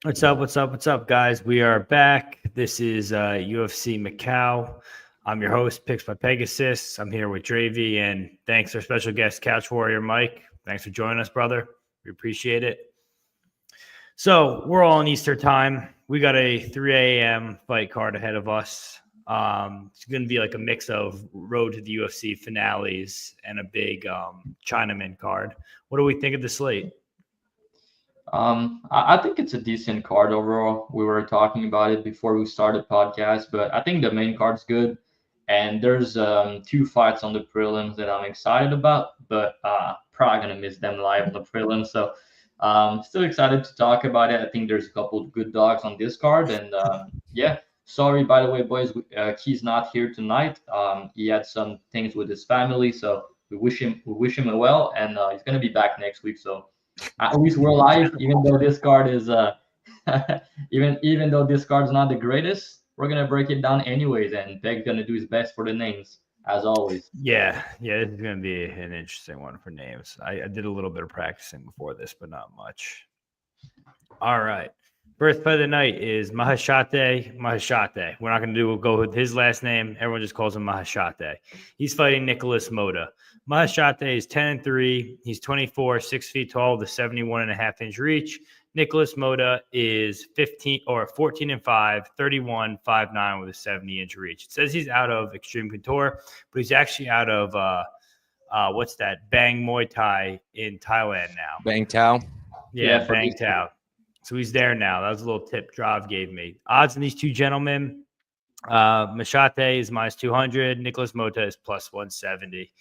What's up? What's up? What's up, guys? We are back. This is UFC Macau. I'm your host, Picks by Pegasus. I'm here with Dravy, and thanks to our special guest, Couch Warrior Mike. Thanks for joining us, brother. We appreciate it. So we're all in Eastern time. We got a 3 a.m. fight card ahead of us. It's going to be like a mix of road to the UFC finales and a big Chinaman card. What do we think of the slate? I think it's a decent card overall. We were talking about it before we started podcast, but I think the main card's good. And there's two fights on the prelims that I'm excited about, but probably gonna miss them live on the prelims. So still excited to talk about it. I think there's a couple of good dogs on this card, and yeah. Sorry, by the way, boys, Key's not here tonight. He had some things with his family, so we wish him well, and he's gonna be back next week. So at least we're live, even though this card is even though this card's not the greatest, we're gonna break it down anyways, and Peg's gonna do his best for the names as always. Yeah, this is going to be an interesting one for names. I did a little bit of practicing before this, but not much. All right. First fight of the night is Maheshate. We're not going to go with his last name. Everyone just calls him Maheshate. He's fighting Nicholas Motta. Maheshate is 10-3. He's 24, 6 feet tall, with a 71.5-inch reach. Nicholas Motta is 14-5, 31, 5'9", with a 70-inch reach. It says he's out of Extreme Couture, but he's actually out of what's that? Bang Muay Thai in Thailand now. Bang Tao. Yeah, Bang Tao. So he's there now. That was a little tip Dravhy gave me. Odds in these two gentlemen. Maheshate is minus 200. Nicholas Motta is plus 170.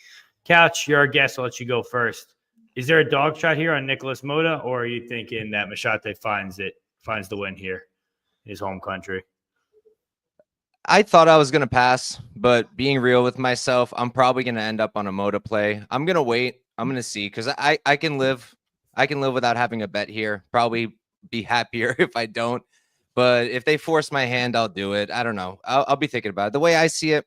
Couch, you're our guest. I'll let you go first. Is there a dog shot here on Nicholas Motta, or are you thinking that Maheshate finds the win here in his home country? I thought I was going to pass, but being real with myself, I'm probably going to end up on a Motta play. I'm going to wait. I'm going to see, because I can live without having a bet here. Probably be happier if I don't. But if they force my hand, I'll do it. I don't know. I'll be thinking about it. The way I see it,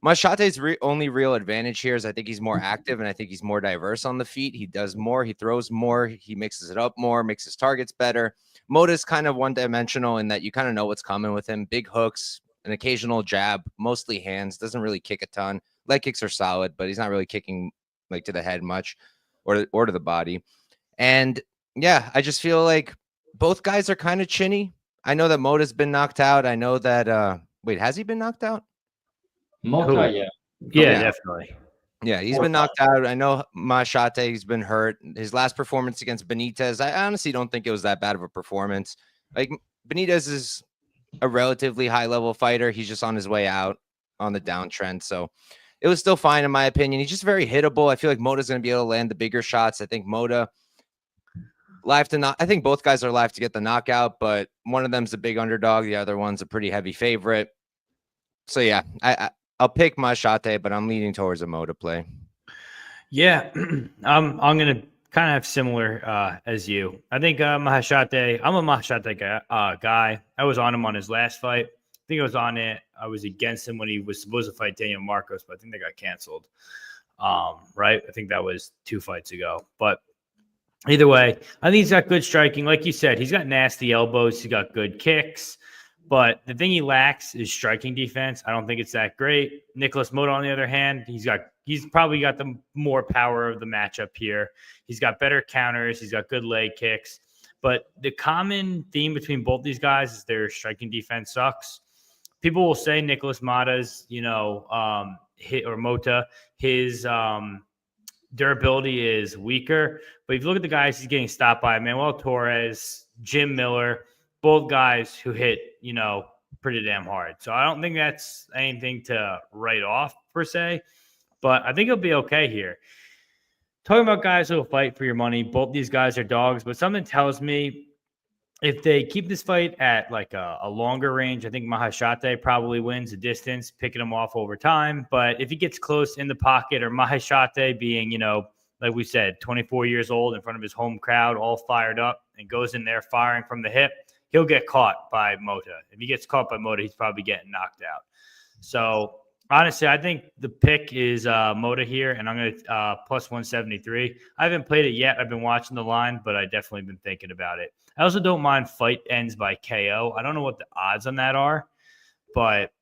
Maheshate's only real advantage here is I think he's more active, and I think he's more diverse on the feet. He does more. He throws more. He mixes it up more, makes his targets better. Motta's kind of one-dimensional in that you kind of know what's coming with him. Big hooks, an occasional jab, mostly hands. Doesn't really kick a ton. Leg kicks are solid, but he's not really kicking like to the head much or to the body. And yeah, I just feel like both guys are kind of chinny. I know that Motta's been knocked out. I know that wait, has he been knocked out? Motta, yeah. Yeah, definitely. Yeah, he's been knocked out. I know Maheshate, he's been hurt. His last performance against Benitez, I honestly don't think it was that bad of a performance. Like, Benitez is a relatively high-level fighter. He's just on his way out on the downtrend. So it was still fine, in my opinion. He's just very hittable. I feel like Motta's going to be able to land the bigger shots. I think Motta live to not. I think both guys are live to get the knockout, but one of them's a big underdog. The other one's a pretty heavy favorite. So yeah, I'll pick Maheshate, but I'm leaning towards a Motta play. Yeah, I'm going to kind of have similar as you. I think Maheshate. I'm a Maheshate guy. I was on him on his last fight. I think I was on it. I was against him when he was supposed to fight Daniel Marcos, but I think they got canceled. Right? I think that was 2 fights ago. But either way, I think he's got good striking. Like you said, he's got nasty elbows. He's got good kicks. But the thing he lacks is striking defense. I don't think it's that great. Nicholas Motta, on the other hand, he's probably got the more power of the matchup here. He's got better counters. He's got good leg kicks. But the common theme between both these guys is their striking defense sucks. People will say Nicholas Motta's, Motta, his durability is weaker. But if you look at the guys he's getting stopped by, Manuel Torres, Jim Miller, both guys who hit, pretty damn hard. So I don't think that's anything to write off per se, but I think he'll be okay here. Talking about guys who will fight for your money, both these guys are dogs, but something tells me if they keep this fight at like a longer range, I think Maheshate probably wins the distance, picking him off over time. But if he gets close in the pocket, or Maheshate being, like we said, 24 years old in front of his home crowd, all fired up, and goes in there firing from the hip, he'll get caught by Motta. If he gets caught by Motta, he's probably getting knocked out. So Honestly, I think the pick is Motta here, and I'm going to plus 173. I haven't played it yet. I've been watching the line, but I definitely been thinking about it. I also don't mind fight ends by KO. I don't know what the odds on that are, but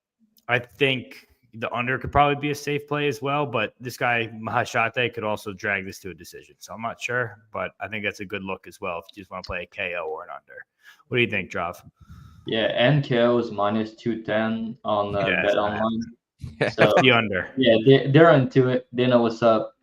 I think the under could probably be a safe play as well. But this guy, Maheshate, could also drag this to a decision. So I'm not sure, but I think that's a good look as well if you just want to play a KO or an under. What do you think, Drav? Yeah, NKO is minus 210 on Bet Online. So the under. Yeah, they're into it. They know what's up.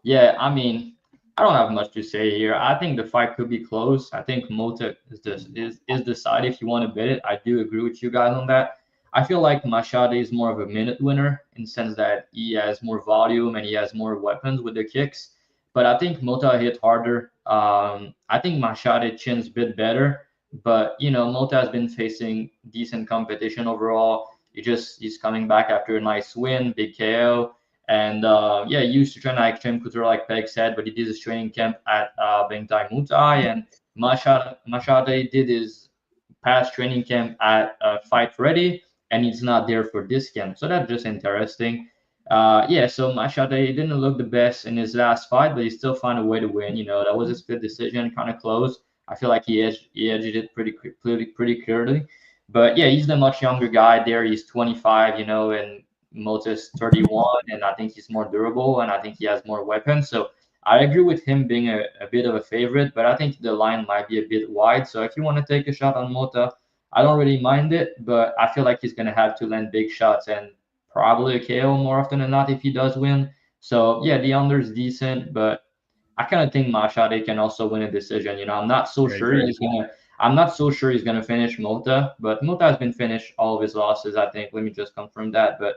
Yeah, I mean, I don't have much to say here. I think the fight could be close. I think Motta is the side if you want to bet it. I do agree with you guys on that. I feel like Maheshate is more of a minute winner in the sense that he has more volume and he has more weapons with the kicks. But I think Motta hit harder. I think Maheshate chins a bit better. But Motta has been facing decent competition overall. He's coming back after a nice win, big KO. And yeah, he used to train at Extreme Couture, like Peg said, but he did his training camp at Bengtai Muay. And Maheshate did his past training camp at Fight Ready, and he's not there for this camp. So that's just interesting. Yeah, so Maheshate didn't look the best in his last fight, but he still found a way to win. That was a split decision, kind of close. I feel like he edged it pretty clearly. But yeah, he's the much younger guy there. He's 25, and Motta's 31, and I think he's more durable, and I think he has more weapons. So I agree with him being a bit of a favorite, but I think the line might be a bit wide. So if you want to take a shot on Motta, I don't really mind it, but I feel like he's going to have to land big shots and probably a KO more often than not if he does win. So yeah, the under is decent, but I kind of think Maheshate can also win a decision. I'm not so sure he's gonna finish Motta, but Motta has been finished all of his losses. I think. Let me just confirm that. But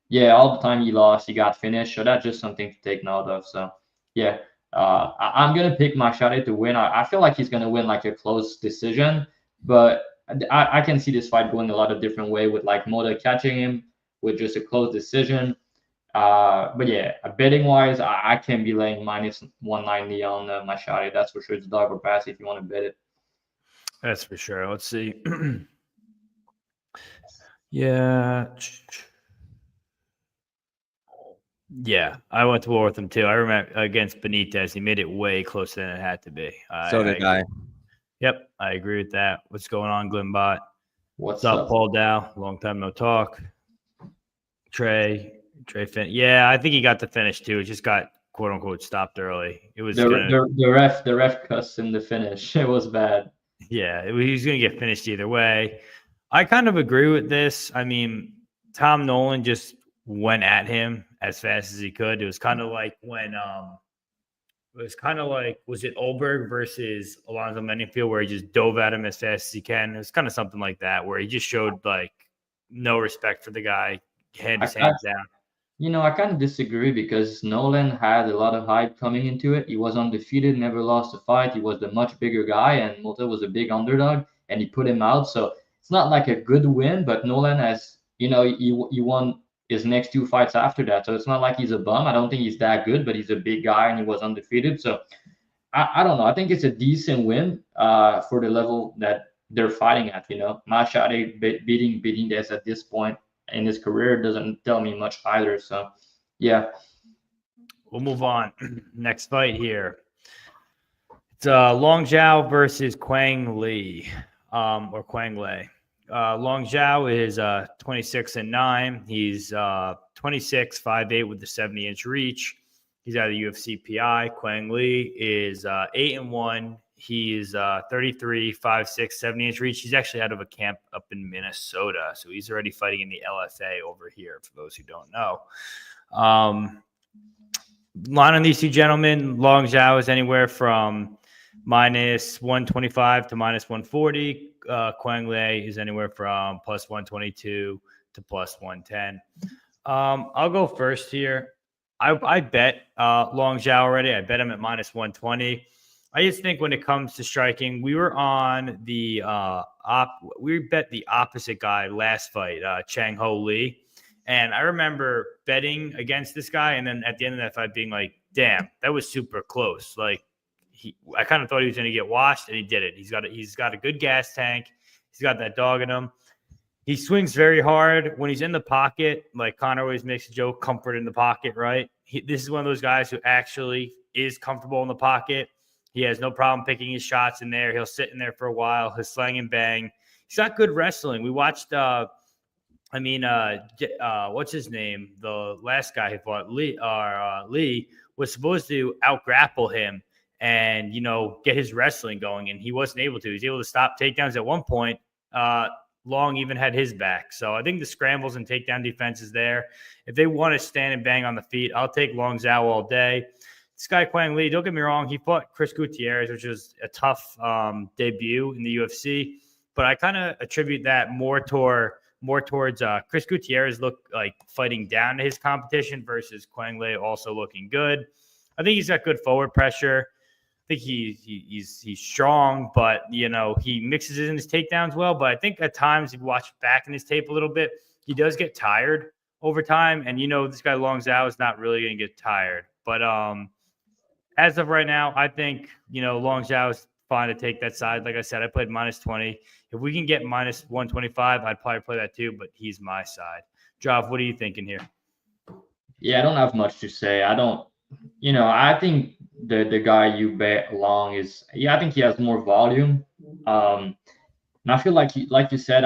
yeah, all the time he lost, he got finished. So that's just something to take note of. So yeah, I'm gonna pick Maheshate to win. I feel like he's gonna win like a close decision, but I can see this fight going a lot of different way with like Motta catching him with just a close decision. But yeah, betting wise, I can be laying minus 190 on Maheshate. That's for sure. It's dog or pass if you want to bet it. That's for sure. Let's see. Yeah. Yeah, I went to war with him too. I remember against Benitez, he made it way closer than it had to be. So did I. Yep, I agree with that. What's going on, Glimbot? What's up, Paul Dow? Long time no talk. Trey Finn. Yeah, I think he got the finish too. It just got quote unquote stopped early. It was the ref cussed in the finish. It was bad. Yeah, he was going to get finished either way. I kind of agree with this. I mean, Tom Nolan just went at him as fast as he could. It was kind of like when was it Ulberg versus Alonzo Menifield where he just dove at him as fast as he can. It was kind of something like that where he just showed like no respect for the guy, had his hands down. I kind of disagree because Nolan had a lot of hype coming into it. He was undefeated, never lost a fight. He was the much bigger guy, and Motta was a big underdog, and he put him out. So it's not like a good win, but Nolan has, he won his next two fights after that. So it's not like he's a bum. I don't think he's that good, but he's a big guy, and he was undefeated. So I don't know. I think it's a decent win for the level that they're fighting at. Maheshate beating Benitez at this point in his career doesn't tell me much either. So, yeah. We'll move on. Next fight here. It's Long Zhao versus Quang Li, or Quang Lei. Long Zhao is 26-9. He's 26, 5'8" with the 70-inch reach. He's out of the UFC PI. Quang Li is 8-1. He's 33, 5'6", 70-inch reach. He's actually out of a camp up in Minnesota. So he's already fighting in the LFA over here, for those who don't know. Line on these two gentlemen, Long Zhao is anywhere from minus 125 to minus 140. Quang Lei is anywhere from plus 122 to plus 110. I'll go first here. I bet Long Zhao already. I bet him at minus 120. I just think when it comes to striking, we were on the we bet the opposite guy last fight, Chang Ho Lee. And I remember betting against this guy, and then at the end of that fight being like, damn, that was super close. Like I kind of thought he was going to get washed, and he did it. He's got a good gas tank. He's got that dog in him. He swings very hard when he's in the pocket. Like Connor always makes a joke, comfort in the pocket, right? This is one of those guys who actually is comfortable in the pocket. He has no problem picking his shots in there. He'll sit in there for a while. He'll slang and bang. He's got good wrestling. We watched, what's his name? The last guy he fought, Lee, was supposed to out-grapple him and, get his wrestling going, and he wasn't able to. He was able to stop takedowns at one point. Long even had his back. So I think the scrambles and takedown defense is there. If they want to stand and bang on the feet, I'll take Long Zhao all day. This guy, Quang Lee, don't get me wrong, he fought Chris Gutierrez, which was a tough debut in the UFC. But I kind of attribute that more towards Chris Gutierrez looked like fighting down to his competition versus Quang Lee also looking good. I think he's got good forward pressure. I think he's strong, but he mixes it in his takedowns well. But I think at times, if you watch back in his tape a little bit, he does get tired over time. And this guy Long Zhao is not really going to get tired. But as of right now, I think Long Zhao is fine to take that side. Like I said, I played -20. If we can get -125, I'd probably play that too. But he's my side. Drav, what are you thinking here? Yeah, I don't have much to say. I think the guy you bet Long is, I think he has more volume. And I feel like you said,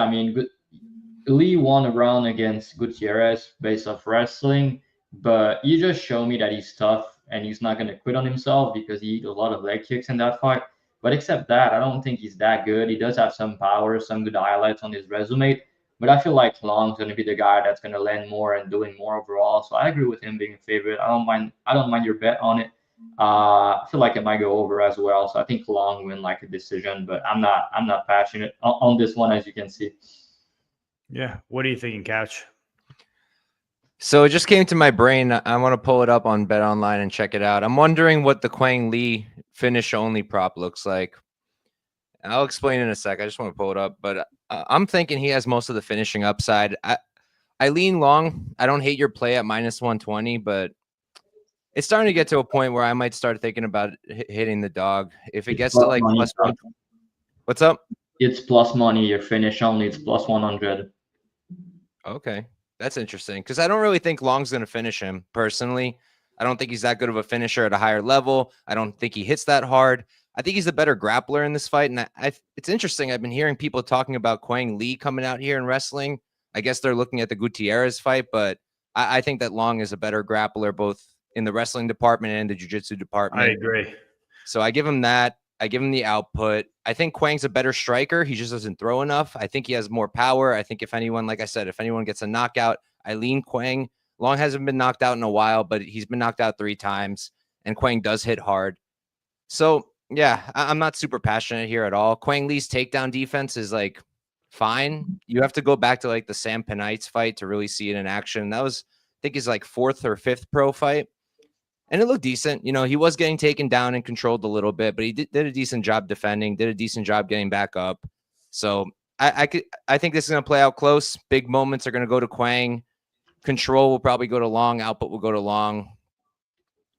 Lee won a round against Gutierrez based off wrestling, but you just show me that he's tough and he's not going to quit on himself because he ate a lot of leg kicks in that fight. But except that, I don't think he's that good. He does have some power, some good highlights on his resume. But I feel like Long's going to be the guy that's going to land more and doing more overall. So I agree with him being a favorite. I don't mind your bet on it. I feel like it might go over as well. So I think Long win like a decision, but I'm not passionate on this one, as you can see. Yeah. What are you thinking, Couch? So it just came to my brain. I want to pull it up on Bet Online and check it out. I'm wondering what the Quang Lee finish only prop looks like. I'll explain in a sec. I just want to pull it up, but I'm thinking he has most of the finishing upside. I lean Long. I don't hate your play at -120, but it's starting to get to a point where I might start thinking about hitting the dog. If it gets to like +1, what's up? It's plus money. Your finish only. It's +100. Okay, that's interesting because I don't really think Long's going to finish him personally. I don't think he's that good of a finisher at a higher level. I don't think he hits that hard. I think he's a better grappler in this fight. And it's interesting. I've been hearing people talking about Quang Lee coming out here and wrestling. I guess they're looking at the Gutierrez fight, but I think that Long is a better grappler, both in the wrestling department and the jiu-jitsu department. I agree. So I give him that. I give him the output. I think Quang's a better striker. He just doesn't throw enough. I think he has more power. I think if anyone, like I said, if anyone gets a knockout, I lean Quang. Long hasn't been knocked out in a while, but he's been knocked out 3 times, and Quang does hit hard. So, yeah, I'm not super passionate here at all. Quang Lee's takedown defense is like fine. You have to go back to like the Sam Penites fight to really see it in action. That was, I think, his like 4th or 5th pro fight. And it looked decent. He was getting taken down and controlled a little bit, but he did a decent job defending, did a decent job getting back up. So I think this is going to play out close. Big moments are going to go to Quang. Control will probably go to Long. Output will go to Long.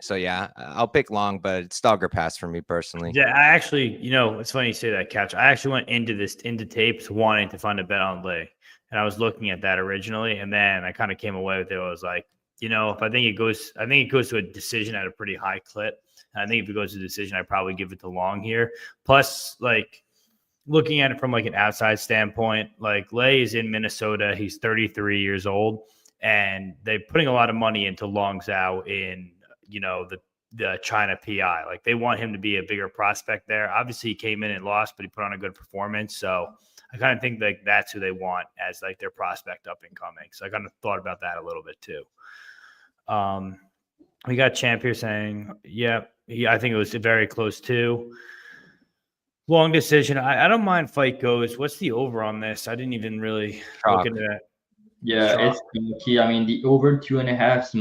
So, yeah, I'll pick Long, but it's dog or pass for me personally. Yeah, I actually, it's funny you say that, Couch. I actually went into tapes wanting to find a bet on Lee. And I was looking at that originally, and then I kind of came away with it. I was like, if I think it goes to a decision at a pretty high clip. And I think if it goes to a decision, I'd probably give it to Long here. Plus, like, looking at it from like an outside standpoint, like Lei is in Minnesota. He's 33 years old, and they're putting a lot of money into Long Zhao in, the China PI. Like, they want him to be a bigger prospect there. Obviously, he came in and lost, but he put on a good performance. So I kind of think like that's who they want as like their prospect up and coming. So I kind of thought about that a little bit too. We got Champ here saying, I think it was very close too. Long decision. I don't mind fight goes. What's the over on this? I didn't even really look into that. Yeah, it's key. The over 2.5 is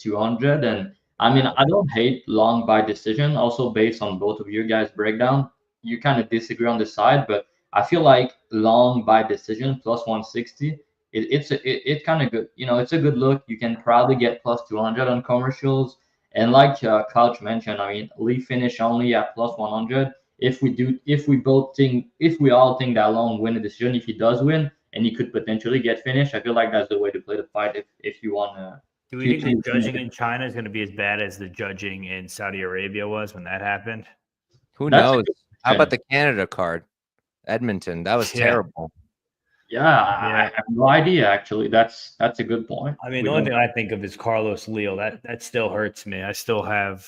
-200. And I don't hate Long by decision. Also, based on both of your guys' breakdown, you kind of disagree on the side, but I feel like Long by decision +160. It's kind of good. It's a good look. You can probably get +200 on commercials. And like Couch mentioned, Lee finish only at +100. If we all think that Long win the decision, if he does win, and he could potentially get finished. I feel like that's the way to play the fight if you want to. Do we think the judging in China is going to be as bad as the judging in Saudi Arabia was when that happened? Who That's a knows? good How about question. the Canada card? Edmonton. That was Yeah. terrible. Yeah, I have no idea. Actually, that's a good point. I mean, We the only don't- thing I think of is Carlos Leal. That still hurts me. I still have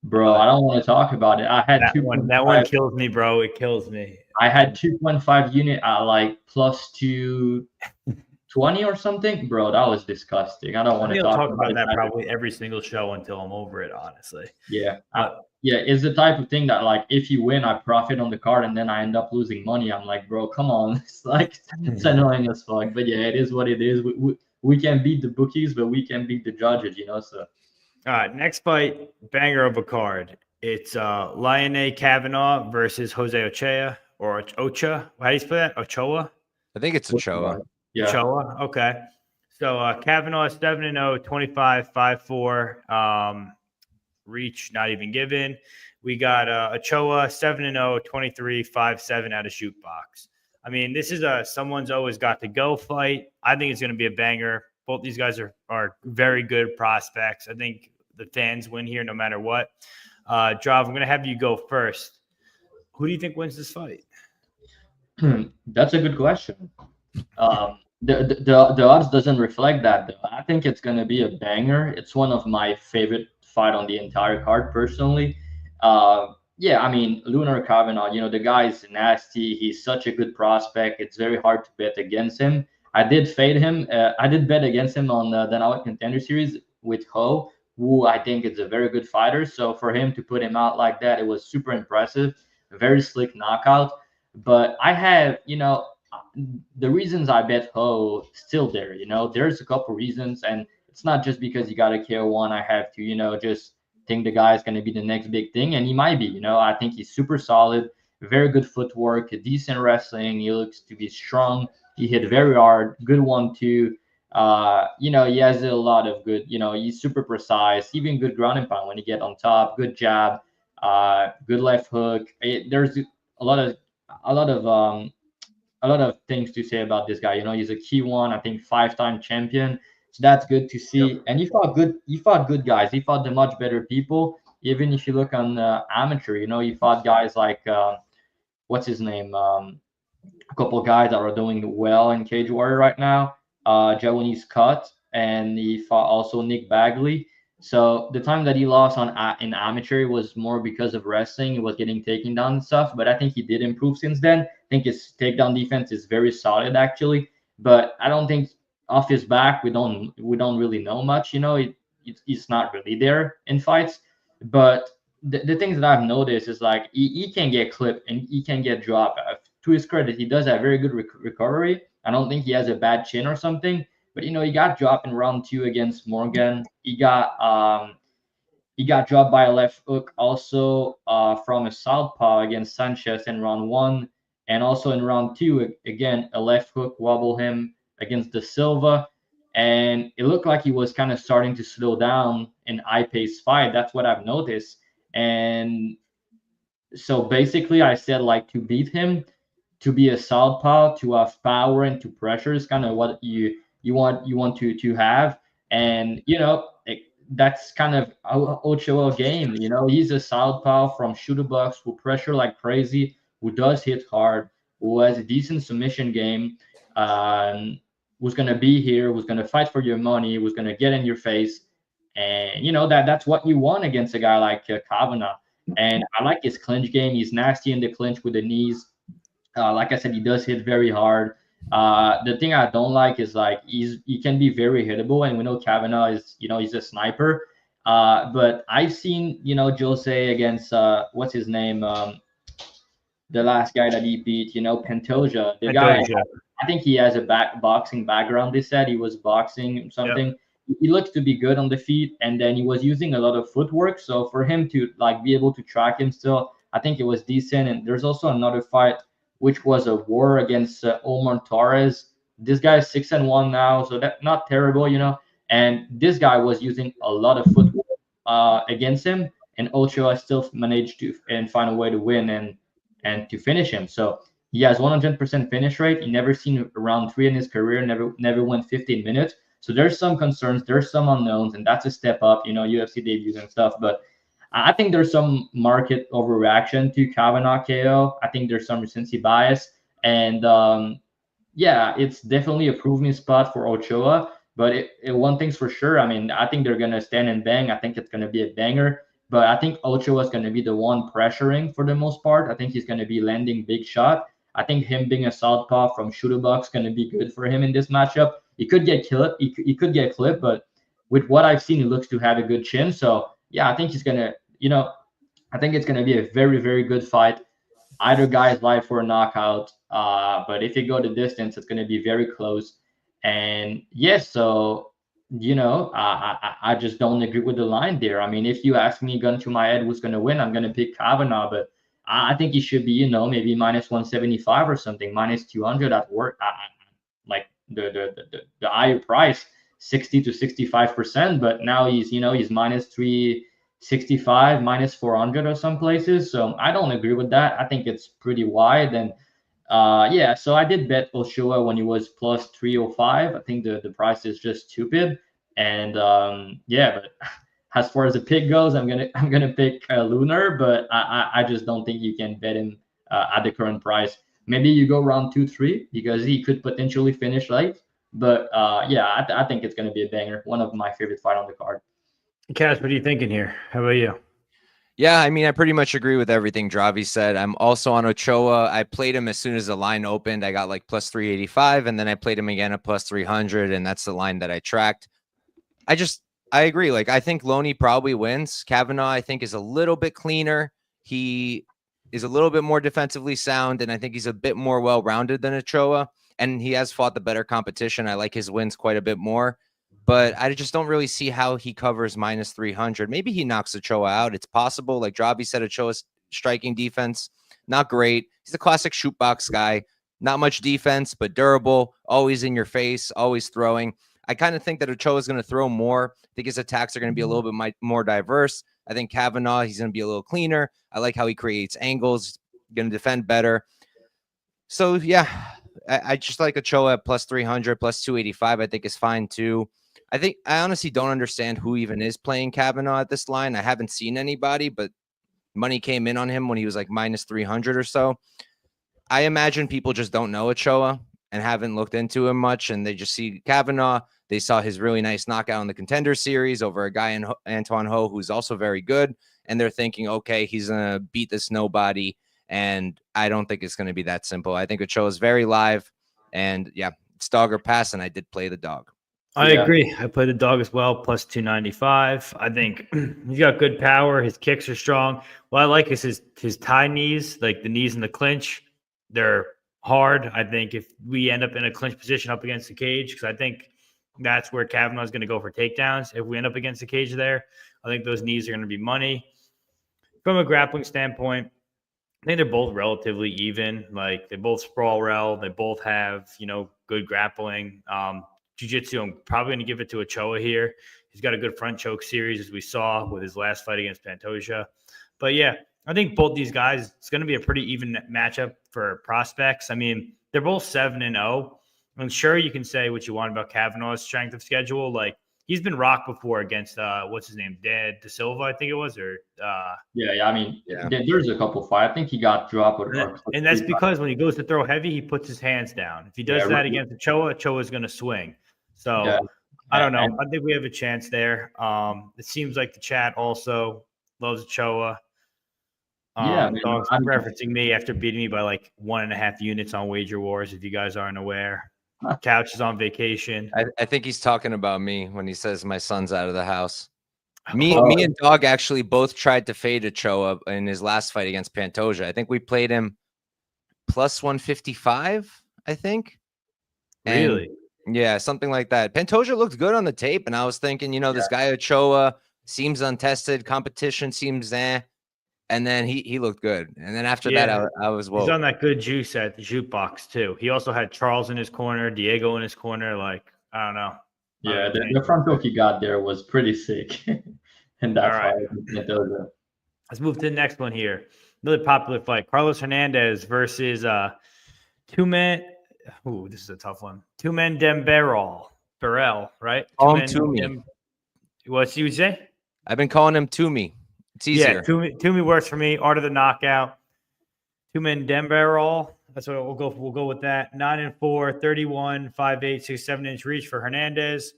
Bro, I don't want to talk about it. I had that one. That one kills me, bro. It kills me. I had 2.5 unit at like plus 220 or something. Bro, that was disgusting. I don't want to I'll talk about about that it. probably every single show until I'm over it, honestly. Yeah. But Yeah, it's the type of thing that like if you win, I profit on the card and then I end up losing money. I'm like, bro, come on. It's like it's annoying as fuck. But yeah, it is what it is. We can beat the bookies, but we can beat the judges, So all right, next fight, banger of a card. It's Lionel Kavanagh versus Jose Ochoa or Ochoa. How do you spell that? Ochoa? I think it's Ochoa. yeah. Ochoa. Okay. So Kavanagh 7-0, 25, 5-4. Reach not even given. We got Ochoa 7-0, 23, 5-7 out of shoot box. I mean, this is someone's always got to go fight. I think it's going to be a banger. Both these guys are very good prospects. I think the fans win here no matter what. Drav, I'm going to have you go first. Who do you think wins this fight? That's a good question. The odds doesn't reflect that though. I think it's gonna be a banger. It's one of my favorite fight on the entire card personally. Yeah, I mean Lunar Kavanagh, the guy is nasty. He's such a good prospect. It's very hard to bet against him. I did fade him. I did bet against him on the Now Contender Series with Ho, who I think is a very good fighter. So for him to put him out like that, it was super impressive. A very slick knockout. But I have, the reasons I bet Ho still there. There's a couple reasons, and it's not just because you got a KO1. I have to, just think the guy is going to be the next big thing, and he might be. I think he's super solid, very good footwork, decent wrestling. He looks to be strong. He hit very hard, good 1-2. He has a lot of good. He's super precise, even good ground and pound when he get on top. Good jab, good left hook. There's a lot of things to say about this guy. He's a key one, I think 5-time champion. So that's good to see. Yep. And he fought good guys. He fought the much better people. Even if you look on amateur, he fought guys like what's his name? A couple of guys that are doing well in Cage Warrior right now. Japanese Cut, and he fought also Nick Bagley. So the time that he lost in amateur was more because of wrestling. He was getting taken down and stuff, but I think he did improve since then. I think his takedown defense is very solid actually, but I don't think off his back we don't really know much. He's not really there in fights. But the things that I've noticed is like he can get clipped and he can get dropped. To his credit, he does have very good recovery. I don't think he has a bad chin or something. But he got dropped in round 2 against Morgan. He got dropped by a left hook also from a southpaw against Sanchez in round 1, and also in round 2 again a left hook wobbled him against De Silva, and it looked like he was kind of starting to slow down in high-paced fight. That's what I've noticed, and so basically I said like to beat him, to be a southpaw, to have power and to pressure is kind of what you want to have. And that's kind of Ochoa game. He's a southpaw from shooter box who pressure like crazy, who does hit hard, who has a decent submission game, who's gonna be here, who's gonna fight for your money, who's gonna get in your face, and that's what you want against a guy like Kavanagh. And I like his clinch game. He's nasty in the clinch with the knees. Like I said, he does hit very hard. The thing I don't like is like he can be very hittable, and we know Kavanagh is he's a sniper. But I've seen Jose against what's his name, the last guy that he beat, Pantoja. The guy, I think he has a boxing background. They said he was boxing something. Yep. He looks to be good on the feet, and then he was using a lot of footwork. So for him to like be able to track him still, I think it was decent. And there's also another fight, which was a war against Omar Torres. This guy is 6-1 now, so that's not terrible, And this guy was using a lot of footwork against him, and Ochoa still managed to find a way to win and to finish him. So He has 100% finish rate. He never seen round 3 in his career. Never went 15 minutes. So there's some concerns. There's some unknowns, and that's a step up. UFC debuts and stuff. But I think there's some market overreaction to Kavanagh KO. I think there's some recency bias, and yeah, it's definitely a proving spot for Ochoa. But one thing's for sure. I mean, I think they're gonna stand and bang. I think it's gonna be a banger. But I think Ochoa is gonna be the one pressuring for the most part. I think he's gonna be landing big shot. I think him being a southpaw from shooter box going to be good for him in this matchup. He could get killed. He could get clipped, but with what I've seen, he looks to have a good chin. So yeah, I think he's gonna. I think it's gonna be a very, very good fight. Either guy is live for a knockout. But if you go the distance, it's gonna be very close. And yes, so I just don't agree with the line there. I mean, if you ask me, gun to my head, who's gonna win, I'm gonna pick Kavanagh, but I think he should be, maybe minus 175 or something, minus 200 at work. Like the higher price, 60 to 65%. But now he's minus 365, minus 400 or some places. So I don't agree with that. I think it's pretty wide. And yeah, so I did bet Ochoa when he was plus 305. I think the price is just stupid. And yeah, but as far as the pick goes, I'm gonna pick Lunar, but I just don't think you can bet him at the current price. Maybe you go round 2-3 because he could potentially finish late. But yeah, I think it's gonna be a banger. One of my favorite fight on the card. Cass, what are you thinking here? How about you? Yeah, I mean, I pretty much agree with everything Dravhy said. I'm also on Ochoa. I played him as soon as the line opened. I got like plus 385, and then I played him again at plus 300, and that's the line that I tracked. I agree. Like, I think Loney probably wins. Kavanagh, I think, is a little bit cleaner. He is a little bit more defensively sound, and I think he's a bit more well-rounded than Ochoa, and he has fought the better competition. I like his wins quite a bit more, but I just don't really see how he covers minus 300. Maybe he knocks Ochoa out. It's possible. Like Dravhy said, Ochoa's striking defense, not great. He's a classic shoot box guy. Not much defense, but durable, always in your face, always throwing. I kind of think that Ochoa is going to throw more. I think his attacks are going to be a little bit more diverse. I think Kavanagh, he's going to be a little cleaner. I like how he creates angles, going to defend better. So, yeah, I just like Ochoa at plus 300, plus 285, I think is fine too. I honestly don't understand who even is playing Kavanagh at this line. I haven't seen anybody, but money came in on him when he was like minus 300 or so. I imagine people just don't know Ochoa and haven't looked into him much, and they just see Kavanagh. They saw his really nice knockout in the Contender Series over a guy in Antoine Ho, who's also very good, and they're thinking, okay, he's going to beat this nobody, and I don't think it's going to be that simple. I think Ochoa is very live, and yeah, it's dog or pass, and I did play the dog. I agree. I played the dog as well, plus 295. I think he's got good power. His kicks are strong. What I like is his tie knees, like the knees in the clinch. They're hard. I think if we end up in a clinch position up against the cage, because I think that's where Kavanagh is going to go for takedowns. If we end up against the cage there, I think those knees are going to be money. From a grappling standpoint, I think they're both relatively even. Like, they both sprawl well. They both have, good grappling. Jiu-jitsu, I'm probably going to give it to Ochoa here. He's got a good front choke series, as we saw with his last fight against Pantoja. But yeah, I think both these guys, it's going to be a pretty even matchup for prospects. I mean, they're both 7-0. I'm sure you can say what you want about Kavanagh's strength of schedule. Like, he's been rocked before against what's his name, De Silva, I think it was, or yeah. I mean, there's a couple fights. I think he got dropped. And that's because when he goes to throw heavy, he puts his hands down. If he does that against Ochoa, Ochoa's going to swing. So I don't know. I think we have a chance there. It seems like the chat also loves Ochoa. Dog's referencing me after beating me by like 1.5 units on Wager Wars, if you guys aren't aware. Couch is on vacation. I think he's talking about me when he says my son's out of the house. Me and Dog actually both tried to fade Ochoa in his last fight against Pantoja. I think we played him plus 155, I think. Really? Yeah, something like that. Pantoja looked good on the tape, and I was thinking, this guy Ochoa seems untested. Competition seems and then he looked good. And then after that, I was He's on that good juice at the jukebox too. He also had Charles in his corner, Diego in his corner. Like, I don't know. Yeah, the front hook he got there was pretty sick. And that's why. Let's move to the next one here. Another popular fight: Carlos Hernandez versus Ooh, this is a tough one. Tumenenenene, right? Call him Toomey. What you say? I've been calling him Toomey. It's easier. Yeah, Toomey works for me. Art of the knockout. Tumenenenene. That's what we'll go. We'll go with that. 9-4, 31, 5'8", 6'7" reach for Hernandez.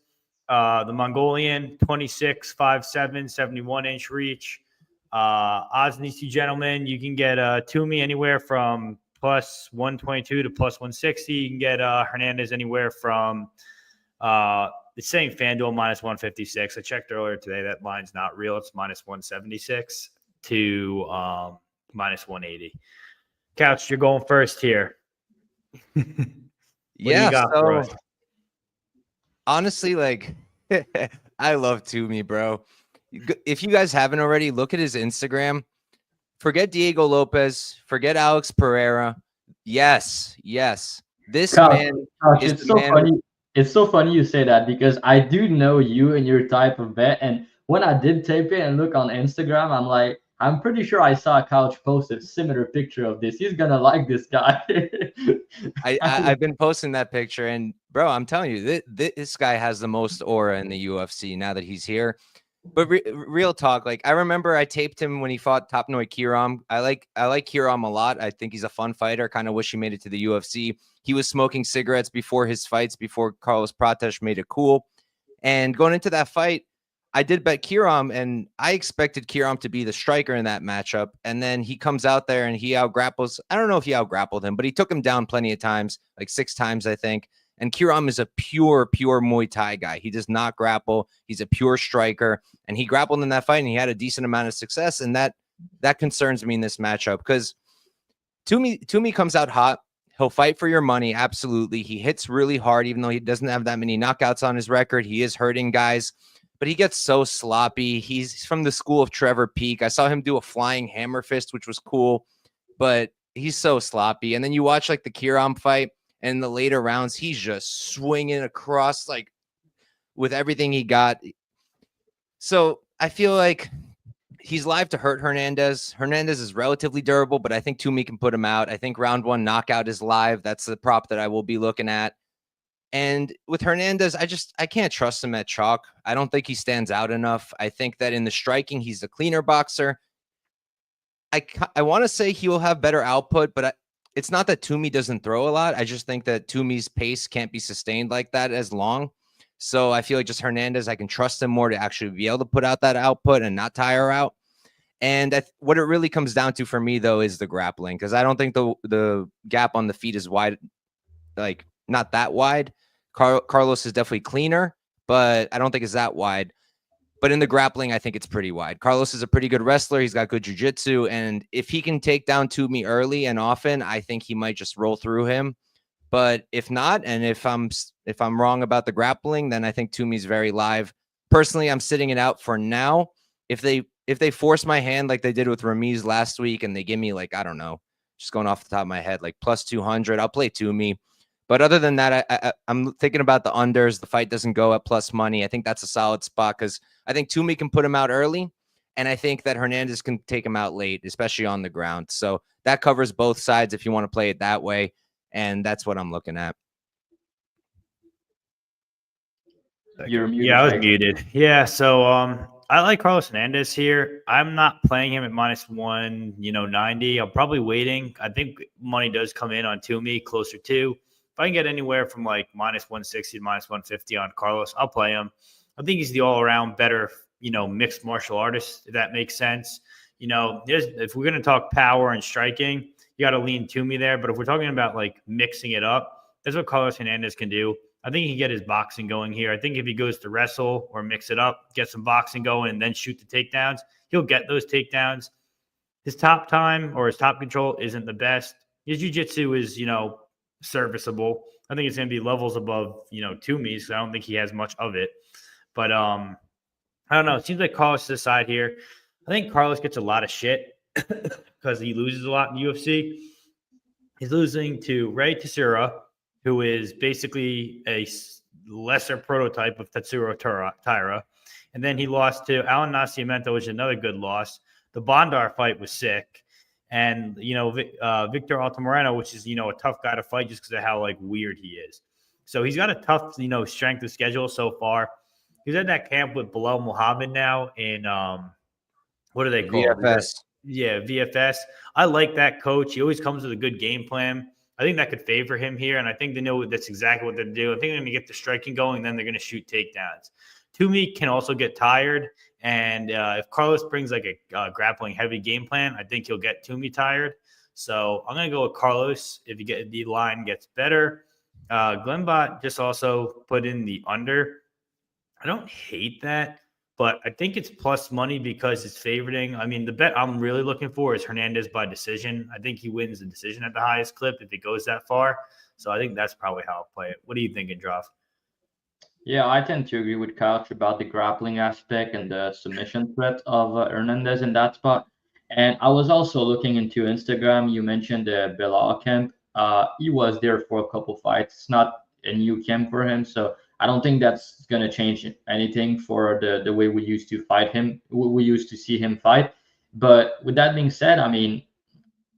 The Mongolian, 26, 5'7", 71 reach. Odds on these two gentlemen, you can get Toomey anywhere from plus 122 to plus 160. You can get Hernandez anywhere from it's saying FanDuel minus 156. I checked earlier today. That line's not real. It's minus 176 to minus 180. Couch, you're going first here. Yeah, so honestly, like I love Toomey, bro. If you guys haven't already, look at his Instagram. Forget Diego Lopez. Forget Alex Pereira. Yes. This man is it's so funny. It's so funny you say that because I do know you and your type of bet. And when I did tape it and look on Instagram, I'm like, I'm pretty sure I saw Couch post a similar picture of this. He's gonna like this guy. I've been posting that picture, and bro, I'm telling you, this guy has the most aura in the UFC now that he's here. But real talk, like I remember I taped him when he fought Topnoy Kiram. I like Kiram a lot. I think he's a fun fighter. Kind of wish he made it to the UFC. He was smoking cigarettes before his fights, before Carlos Prates made it cool. And going into that fight, I did bet Kiram, and I expected Kiram to be the striker in that matchup. And then he comes out there and he out-grapples. I don't know if he out-grappled him, but he took him down plenty of times, like 6 times, I think. And Kiram is a pure Muay Thai guy. He does not grapple. He's a pure striker. And he grappled in that fight, and he had a decent amount of success. And that concerns me in this matchup because Toomey comes out hot. He'll fight for your money, absolutely. He hits really hard, even though he doesn't have that many knockouts on his record. He is hurting guys, but he gets so sloppy. He's from the school of Trevor Peek. I saw him do a flying hammer fist, which was cool, but he's so sloppy. And then you watch like the Kiram fight, and in the later rounds, he's just swinging across like with everything he got. So I feel like he's live to hurt Hernandez. Hernandez is relatively durable, but I think Toomey can put him out. I think round 1 knockout is live. That's the prop that I will be looking at. And with Hernandez, I can't trust him at chalk. I don't think he stands out enough. I think that in the striking, he's the cleaner boxer. I want to say he will have better output, but it's not that Toomey doesn't throw a lot. I just think that Toomey's pace can't be sustained like that as long. So I feel like just Hernandez, I can trust him more to actually be able to put out that output and not tire out. And what it really comes down to for me, though, is the grappling, because I don't think the gap on the feet is wide, like not that wide. Carlos is definitely cleaner, but I don't think it's that wide. But in the grappling, I think it's pretty wide. Carlos is a pretty good wrestler. He's got good jiu-jitsu. And if he can take down Toomey early and often, I think he might just roll through him. But if not, and if I'm wrong about the grappling, then I think Toomey's very live. Personally, I'm sitting it out for now. If they force my hand like they did with Ramiz last week and they give me like, I don't know, just going off the top of my head, like plus 200, I'll play Toomey. But other than that, I'm thinking about the unders. The fight doesn't go at plus money. I think that's a solid spot because I think Toomey can put him out early. And I think that Hernandez can take him out late, especially on the ground. So that covers both sides if you want to play it that way. And that's what I'm looking at. You're muted. Yeah, I was muted. Yeah, so I like Carlos Hernandez here. I'm not playing him at minus 190. I'm probably waiting. I think money does come in on Toomey closer to. If I can get anywhere from like minus 160 to minus 150 on Carlos, I'll play him. I think he's the all-around better, mixed martial artist, if that makes sense. If we're going to talk power and striking, you got to lean Toomey there. But if we're talking about like mixing it up, that's what Carlos Hernandez can do. I think he can get his boxing going here. I think if he goes to wrestle or mix it up, get some boxing going, and then shoot the takedowns, he'll get those takedowns. His top time or his top control isn't the best. His jiu-jitsu is, serviceable. I think it's going to be levels above, Toomey's. So I don't think he has much of it. But I don't know. It seems like Carlos is the side here. I think Carlos gets a lot of shit because he loses a lot in the UFC. He's losing to Ray Tatsura, who is basically a lesser prototype of Tatsuro Taira. And then he lost to Alan Nascimento, which is another good loss. The Bondar fight was sick. and Victor Altamirano, which is a tough guy to fight just because of how like weird he is. So he's got a tough strength of schedule so far. He's at that camp with Bilal Muhammad now in what are they called? VFS. Yeah, VFS. I like that coach. He always comes with a good game plan. I think that could favor him here, and I think they know that's exactly what they're doing. I think they're going to get the striking going, and then they're going to shoot takedowns. Toomey can also get tired, and if Carlos brings like a grappling heavy game plan, I think he'll get Toomey tired. So I'm going to go with Carlos if the line gets better. Glenbot just also put in the under. I don't hate that, but I think it's plus money because it's favoriting. I mean, the bet I'm really looking for is Hernandez by decision. I think he wins the decision at the highest clip if it goes that far. So I think that's probably how I'll play it. What are you thinking, Dravhy? Yeah, I tend to agree with Couch about the grappling aspect and the submission threat of Hernandez in that spot. And I was also looking into Instagram. You mentioned the Bilal camp. He was there for a couple fights. It's not a new camp for him, so I don't think that's going to change anything for the way we used to fight him. We used to see him fight. But with that being said, I mean,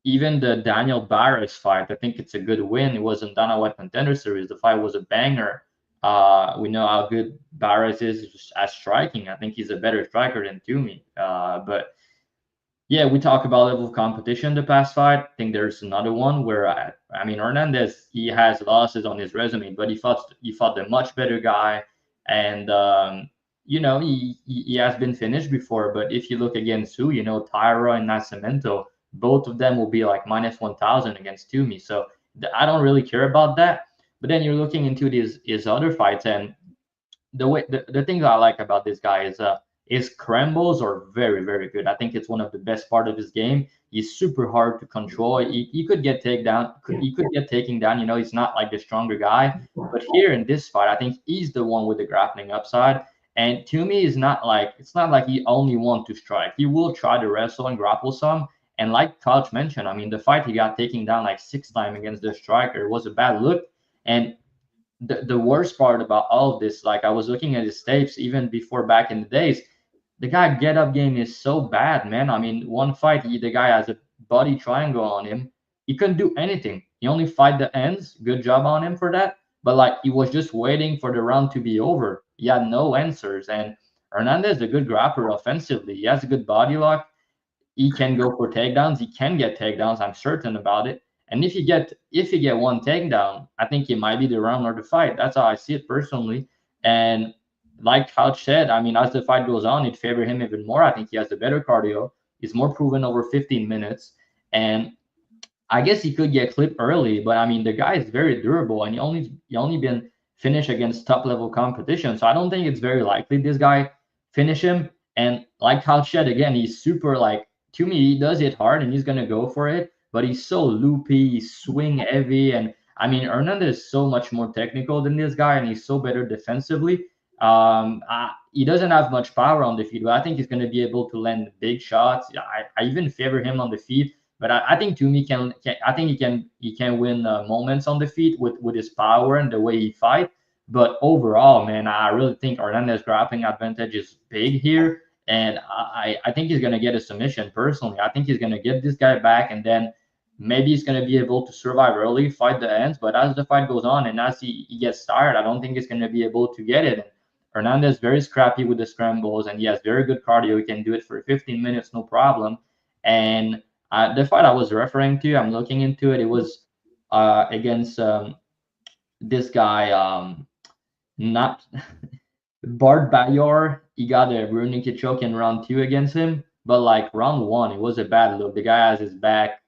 even the Daniel Barras fight, I think it's a good win. It wasn't Dana White Contender Series. The fight was a banger. We know how good Barras is at striking. I think he's a better striker than Toomey. But yeah, we talk about level of competition the past fight. I think there's another one where I mean Hernandez, he has losses on his resume, but he fought the much better guy, and he has been finished before. But if you look against Tyra and Nascimento, both of them will be like minus 1,000 against Toomey. So I don't really care about that. But then you're looking into his other fights, and the things I like about this guy is his scrambles are very, very good. I think it's one of the best part of his game. He's super hard to control. He could get taken down. He's not like the stronger guy. But here in this fight, I think he's the one with the grappling upside. And to me, it's not like he only wants to strike. He will try to wrestle and grapple some. And like Couch mentioned, I mean, the fight he got taken down like 6 times against the striker was a bad look. And the worst part about all of this, like I was looking at his tapes even before back in the days, the guy get up game is so bad, man. I mean, one fight, the guy has a body triangle on him. He couldn't do anything. He only fight the ends. Good job on him for that. But like he was just waiting for the round to be over. He had no answers. And Hernandez is a good grappler offensively. He has a good body lock. He can go for takedowns. He can get takedowns. I'm certain about it. And if you get one takedown, I think it might be the round or the fight. That's how I see it personally. And like Couch said, I mean, as the fight goes on, it favors him even more. I think he has the better cardio. He's more proven over 15 minutes. And I guess he could get clipped early, but I mean, the guy is very durable, and he only been finished against top level competition. So I don't think it's very likely this guy finish him. And like Couch said, again, he's super like, to me, he does it hard and he's gonna go for it, but he's so loopy, he's swing heavy, and I mean, Hernandez is so much more technical than this guy, and he's so better defensively. He doesn't have much power on the feet, but I think he's going to be able to land big shots. I even favor him on the feet, but I think Toomey he can win moments on the feet with his power and the way he fight. But overall, man, I really think Hernandez's grappling advantage is big here, and I think he's going to get a submission personally. I think he's going to get this guy back, and then maybe he's going to be able to survive early, fight the ends. But as the fight goes on and as he gets tired, I don't think he's going to be able to get it. Hernandez very scrappy with the scrambles, and he has very good cardio. He can do it for 15 minutes, no problem. And the fight I was referring to, I'm looking into it. It was against this guy, not Bart Bayor. He got a rear naked choke in round 2 against him, but like round 1, it was a bad look. The guy has his back,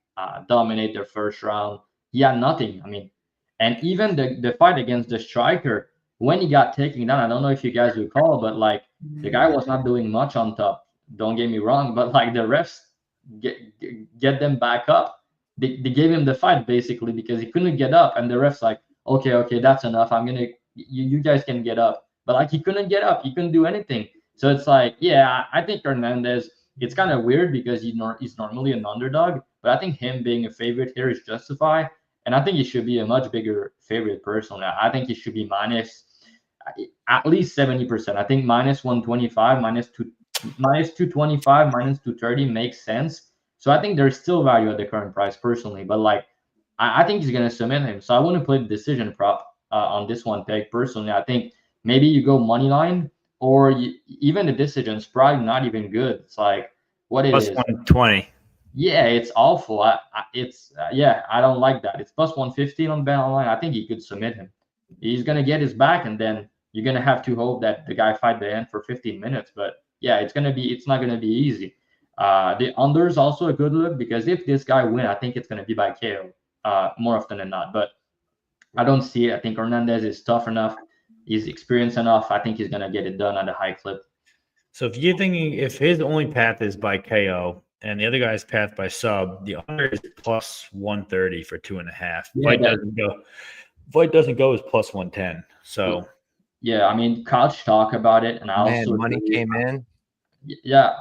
dominate the first round. He had nothing. I mean, and even the fight against the striker, when he got taken down, I don't know if you guys recall, but like the guy was not doing much on top. Don't get me wrong, but like the refs get them back up. They gave him the fight basically because he couldn't get up, and the refs like, okay, that's enough. You guys can get up, but like he couldn't get up. He couldn't do anything. So it's like, yeah, I think Hernandez. It's kind of weird because he's normally an underdog, but I think him being a favorite here is justified. And I think he should be a much bigger favorite personally. I think he should be minus at least 70%. I think minus 125, minus 225, minus 230 makes sense. So I think there's still value at the current price personally, but like I think he's gonna submit him. So I wouldn't play the decision prop on this one pick personally. I think maybe you go money line or even the decision's probably not even good. It's like what it Plus is. 120. Yeah, it's awful. I don't like that. It's plus 115 on Bet Online. I think he could submit him. He's gonna get his back, and then you're gonna have to hope that the guy fight the end for 15 minutes. But yeah, it's not gonna be easy. The under is also a good look because if this guy win, I think it's gonna be by KO more often than not. But I don't see it. I think Hernandez is tough enough. He's experienced enough. I think he's gonna get it done at a high clip. So if you're thinking if his only path is by KO and the other guy's path by sub, the under is plus 130 for 2.5. Yeah, Fight doesn't go is plus 110. So yeah, I mean, Couch talk about it, and I Man, also money agree. came in. Yeah,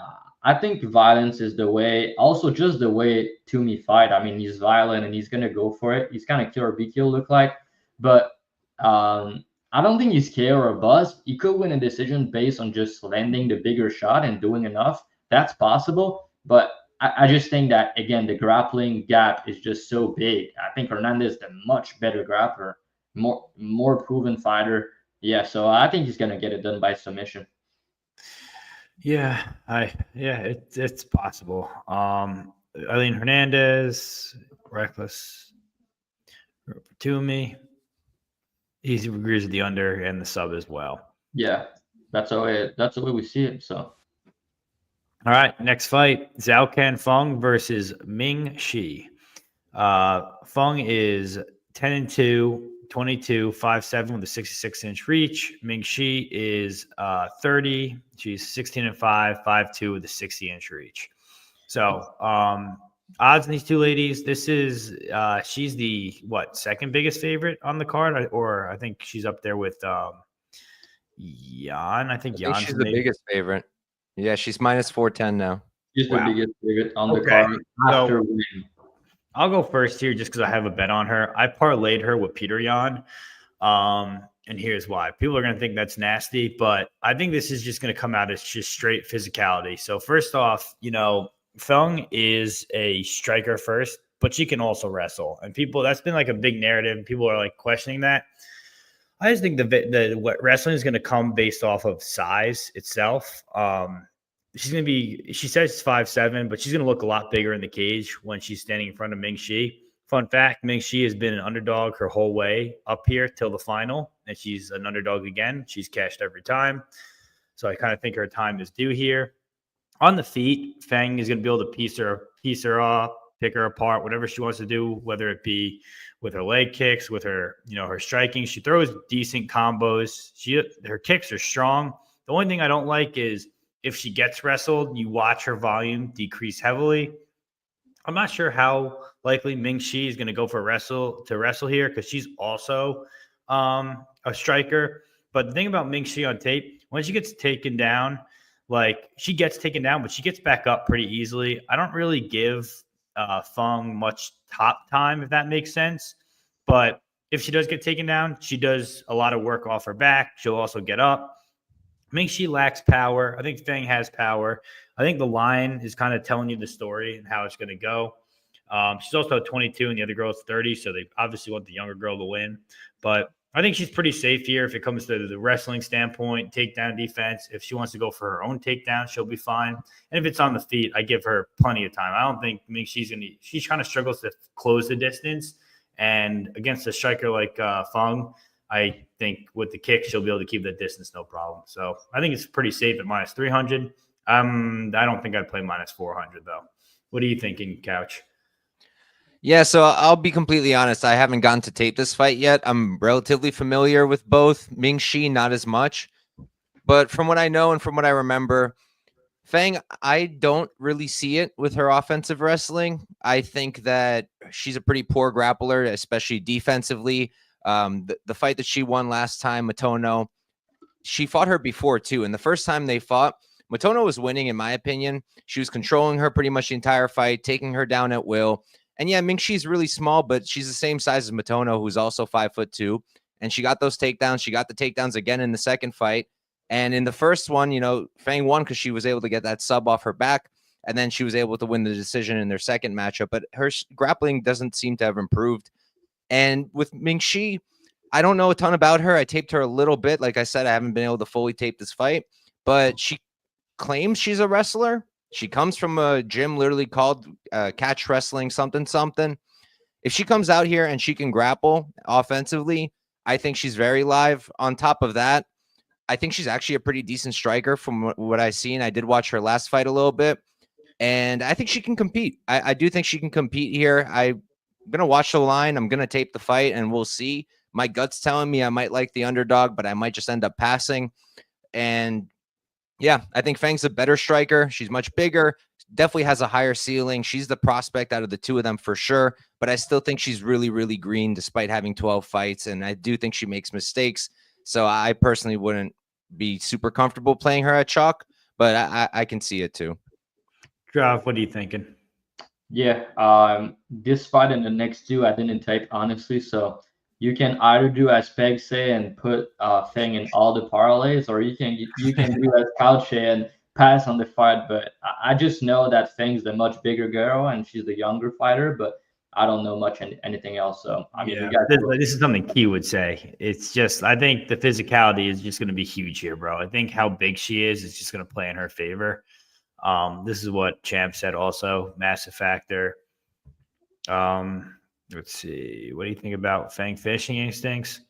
I think violence is the way. Also, just the way Toomey fight. I mean, he's violent and he's gonna go for it. He's kind of kill or be killed look like, but I don't think he's KO or bust. He could win a decision based on just landing the bigger shot and doing enough. That's possible, but I just think that again the grappling gap is just so big. I think Hernandez is the much better grappler, more proven fighter. Yeah, so I think he's gonna get it done by submission. yeah, it's possible. Hernandez, reckless to me. He agrees with the under and the sub as well. Yeah, that's the way we see it. So All right, next fight: Zhao Feng versus Ming Shi. Feng is 10-2, 22, 5'7" with a 66-inch reach. Ming Shi is 30. She's 16-5, 5'2" with a 60-inch reach. So odds on these two ladies. This is she's the second biggest favorite on the card, or I think she's up there with Jan. I think Jan's She's the biggest favorite. Yeah, she's minus 410 now. she's the Wow. biggest favorite on the Okay. card after So- winning. I'll go first here just because I have a bet on her. I parlayed her with Peter Yan. And here's why. People are going to think that's nasty, but I think this is just going to come out as just straight physicality. So first off, Feng is a striker first, but she can also wrestle. And that's been like a big narrative. People are like questioning that. I just think the wrestling is going to come based off of size itself. She's going to be, she says 5'7", but she's going to look a lot bigger in the cage when she's standing in front of Ming Shi. Fun fact, Ming Shi has been an underdog her whole way up here till the final, and she's an underdog again. She's cashed every time. So I kind of think her time is due here. On the feet, Feng is going to be able to piece her up, pick her apart, whatever she wants to do, whether it be with her leg kicks, with her, her striking. She throws decent combos. Her kicks are strong. The only thing I don't like is if she gets wrestled, you watch her volume decrease heavily. I'm not sure how likely Ming Shi is going to go for wrestle here because she's also a striker. But the thing about Ming Shi on tape, when she gets taken down, she gets taken down, but she gets back up pretty easily. I don't really give Feng much top time, if that makes sense. But if she does get taken down, she does a lot of work off her back. She'll also get up. Ming Shi lacks power. I think Feng has power. I think the line is kind of telling you the story and how it's going to go. She's also 22 and the other girl's 30, so they obviously want the younger girl to win. But I think she's pretty safe here if it comes to the wrestling standpoint, takedown defense. If she wants to go for her own takedown, she'll be fine. And if it's on the feet, I give her plenty of time. I don't think Ming Shi's she kind of struggles to close the distance. And against a striker like Feng, I think with the kick, she'll be able to keep the distance, no problem. So I think it's pretty safe at minus 300. I don't think I'd play minus 400, though. What are you thinking, Couch? Yeah, so I'll be completely honest. I haven't gotten to tape this fight yet. I'm relatively familiar with both. Ming Shi, not as much. But from what I know and from what I remember, Feng, I don't really see it with her offensive wrestling. I think that she's a pretty poor grappler, especially defensively. The fight that she won last time, Matono, she fought her before too. And the first time they fought, Matono was winning, in my opinion. She was controlling her pretty much the entire fight, taking her down at will. And yeah, Ming Shi's really small, but she's the same size as Matono, who's also 5'2". And she got those takedowns. She got the takedowns again in the second fight. And in the first one, Feng won because she was able to get that sub off her back. and then she was able to win the decision in their second matchup. But her grappling doesn't seem to have improved. And with Mingxi, I don't know a ton about her. I taped her a little bit. Like I said, I haven't been able to fully tape this fight, but she claims she's a wrestler. She comes from a gym literally called Catch Wrestling something something. If she comes out here and she can grapple offensively, I think she's very live. On top of that, I think she's actually a pretty decent striker from what I've seen. I did watch her last fight a little bit, and I think she can compete. I do think she can compete here. I'm going to watch the line. I'm going to tape the fight, and we'll see. My gut's telling me I might like the underdog, but I might just end up passing. And yeah, I think Feng's a better striker. She's much bigger, definitely has a higher ceiling. She's the prospect out of the two of them for sure, but I still think she's really, really green despite having 12 fights, and I do think she makes mistakes. So I personally wouldn't be super comfortable playing her at chalk, but I can see it too. Drav, what are you thinking? Yeah, this fight and the next two I didn't tape honestly, so you can either do as Peg say and put Feng in all the parlays, or you can do as Couch and pass on the fight. But I just know that Feng's the much bigger girl and she's the younger fighter, but I don't know much anything else. So I mean, this is something Key would say. It's just I think the physicality is just going to be huge here, bro. I think how big she is just going to play in her favor. This is what Champ said also, massive factor. Let's see. What do you think about Feng finishing instincts?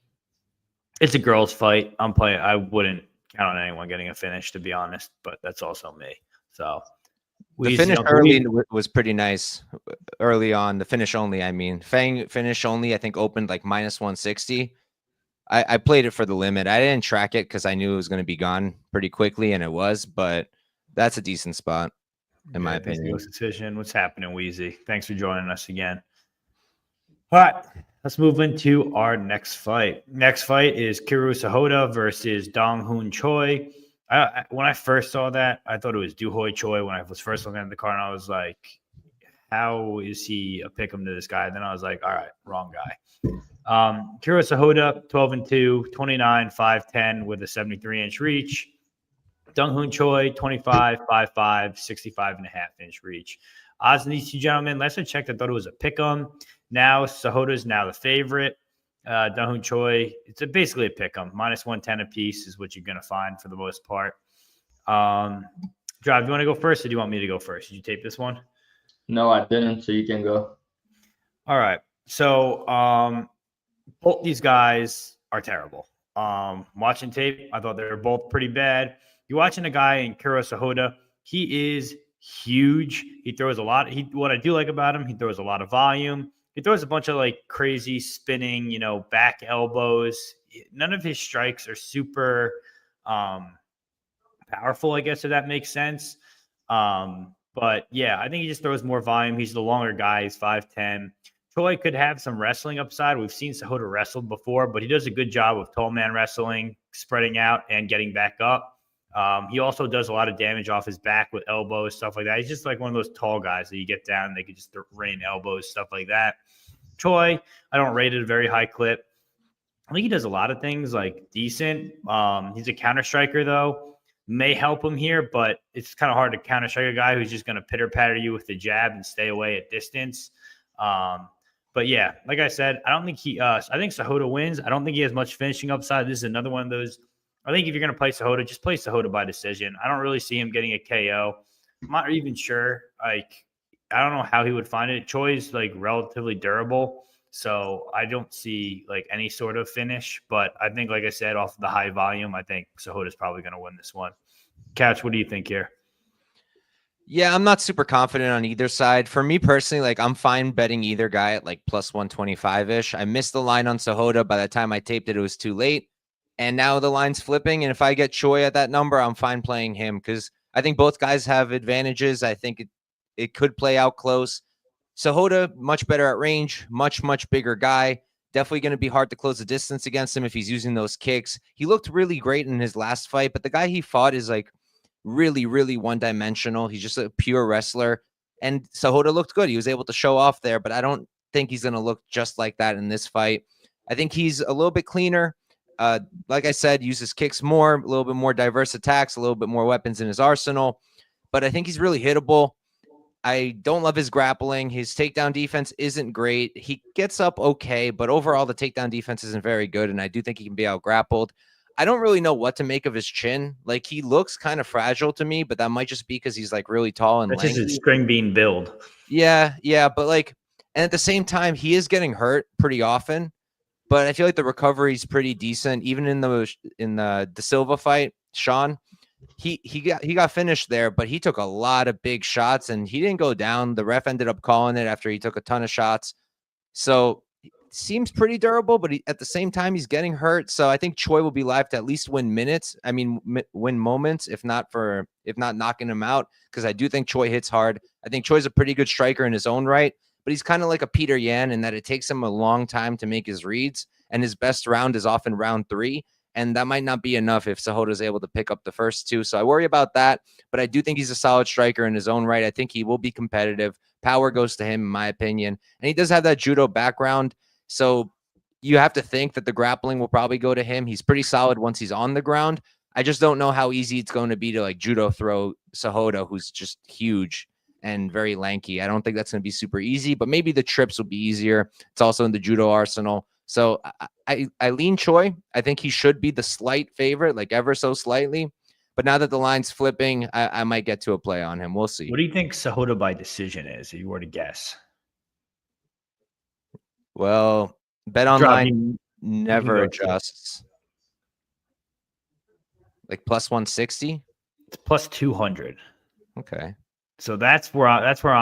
It's a girls' fight. I wouldn't count on anyone getting a finish, to be honest, but that's also me. So the finish early was pretty nice. Early on, the finish only, I mean. Feng finish only, I think, opened like minus 160. I played it for the limit. I didn't track it because I knew it was going to be gone pretty quickly, and it was, but that's a decent spot, in my opinion. Decision. What's happening, Weezy? Thanks for joining us again. All right, let's move into our next fight. Next fight is Sahota versus Dong-Hoon Choi. When I first saw that, I thought it was Duhoi Choi when I was first looking at the card, and I was like, how is he a pick'em to this guy? Then I was like, all right, wrong guy. Sahota, 12-2, 29, 5'10", with a 73-inch reach. Dong-Hoon Choi, 25, 5'5", 65.5-inch reach. Odds on these two gentlemen, last I checked, I thought it was a pick'em. Now, Sahota is now the favorite. Dong-Hoon Choi, it's basically a pick'em. Minus 110 apiece is what you're going to find for the most part. Drive, you want to go first, or do you want me to go first? Did you tape this one? No, I didn't, so you can go. All right. So, both these guys are terrible. Watching tape, I thought they were both pretty bad. You're watching a guy in Sahota. He is huge. He throws a lot. What I do like about him, he throws a lot of volume. He throws a bunch of like crazy spinning, back elbows. None of his strikes are super powerful, I guess, if that makes sense. But yeah, I think he just throws more volume. He's the longer guy. He's 5'10". Choi could have some wrestling upside. We've seen Sahota wrestled before, but he does a good job of tall man wrestling, spreading out and getting back up. He also does a lot of damage off his back with elbows, stuff like that. He's just like one of those tall guys that you get down and they can just rain elbows, stuff like that. Choi, I don't rate it a very high clip. I think he does a lot of things like decent. He's a counter striker though. May help him here, but it's kind of hard to counter strike a guy who's just going to pitter patter you with the jab and stay away at distance. But yeah, like I said, I don't think I think Sahota wins. I don't think he has much finishing upside. This is another one of those. I think if you're going to play Sahota, just play Sahota by decision. I don't really see him getting a KO. I'm not even sure. I don't know how he would find it. Choi's like relatively durable, so I don't see like any sort of finish. But I think, like I said, off the high volume, I think Sahota's probably going to win this one. Catch, what do you think here? Yeah, I'm not super confident on either side. For me personally, like I'm fine betting either guy at like plus 125-ish. I missed the line on Sahota. By the time I taped it, it was too late. And now the line's flipping. And if I get Choi at that number, I'm fine playing him because I think both guys have advantages. I think it could play out close. Sahota, much better at range, much bigger guy. Definitely going to be hard to close the distance against him if he's using those kicks. He looked really great in his last fight, but the guy he fought is like really one-dimensional. He's just a pure wrestler. And Sahota looked good. He was able to show off there, but I don't think he's going to look just like that in this fight. I think he's a little bit cleaner. Like I said, uses kicks more, a little bit more diverse attacks, a little bit more weapons in his arsenal. But I think he's really hittable. I don't love his grappling. His takedown defense isn't great. He gets up okay, but overall the takedown defense isn't very good, and I do think he can be out grappled. I don't really know what to make of his chin. Like, he looks kind of fragile to me, but that might just be because he's like really tall and That's lanky. just a string bean build. Yeah, but like, and at the same time, he is getting hurt pretty often. But I feel like the recovery is pretty decent. Even in the De Silva fight, Sean, he got finished there, but he took a lot of big shots and he didn't go down. The ref ended up calling it after he took a ton of shots. So seems pretty durable, but at the same time, he's getting hurt. So I think Choi will be live to at least win minutes. I mean, win moments, if not knocking him out, because I do think Choi hits hard. I think Choi's a pretty good striker in his own right, but he's kind of like a Peter Yan in that it takes him a long time to make his reads, and his best round is often round 3. And that might not be enough if Sahota is able to pick up the first 2. So I worry about that. But I do think he's a solid striker in his own right. I think he will be competitive. Power goes to him, in my opinion. And he does have that judo background. So you have to think that the grappling will probably go to him. He's pretty solid once he's on the ground. I just don't know how easy it's going to be to like judo throw Sahota, who's just huge and very lanky. I don't think that's going to be super easy, but maybe the trips will be easier. It's also in the judo arsenal. So I lean Choi. I think he should be the slight favorite, like ever so slightly. But now that the line's flipping, I might get to a play on him. We'll see. What do you think Sahota by decision is, if you were to guess? Well, Bet Online never adjusts. Like plus 160? It's plus 200. Okay. So that's where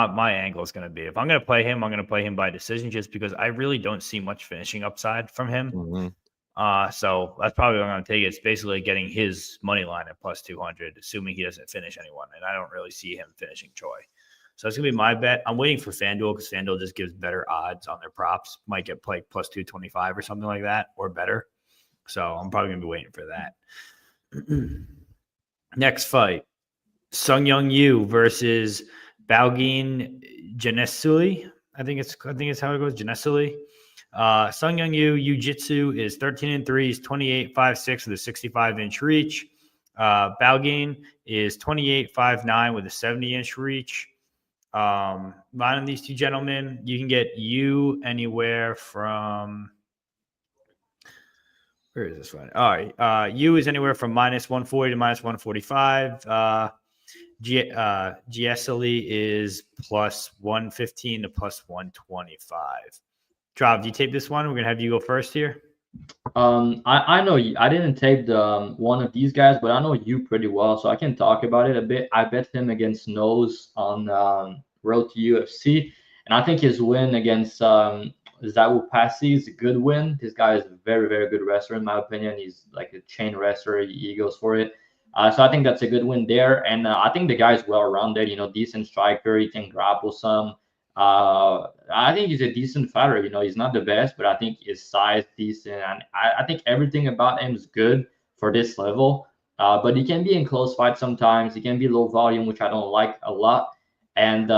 my angle is going to be. If I'm going to play him, I'm going to play him by decision just because I really don't see much finishing upside from him. Mm-hmm. So that's probably what I'm going to take. It's basically getting his money line at plus 200, assuming he doesn't finish anyone. And I don't really see him finishing Choi. So it's going to be my bet. I'm waiting for FanDuel because FanDuel just gives better odds on their props. Might get like plus 225 or something like that or better. So I'm probably going to be waiting for that. Next fight. Sung Young Yu versus Balgin Jenisuly. I think it's how it goes. Jenisuly. Sung Young Yu Jiu-Jitsu is 13-3. He's 28.56 with a 65-inch reach. Balgin is 28.59 with a 70-inch reach. Line on these two gentlemen, you can get Yu anywhere from. Where is this one? All right. Yu is anywhere from minus 140 to minus 145. Jenisuly is plus 115 to plus 125. Trav, do you tape this one? We're going to have you go first here. I know I didn't tape the one of these guys, but I know you pretty well, so I can talk about it a bit. I bet him against Nose on Road to UFC, and I think his win against Xaio is a good win. This guy is a very, very good wrestler, in my opinion. He's like a chain wrestler. He goes for it. So I think that's a good win there. And I think the guy's well-rounded, decent striker. He can grapple some. I think he's a decent fighter. He's not the best, but I think his size decent. And I think everything about him is good for this level. But he can be in close fights sometimes. He can be low volume, which I don't like a lot. And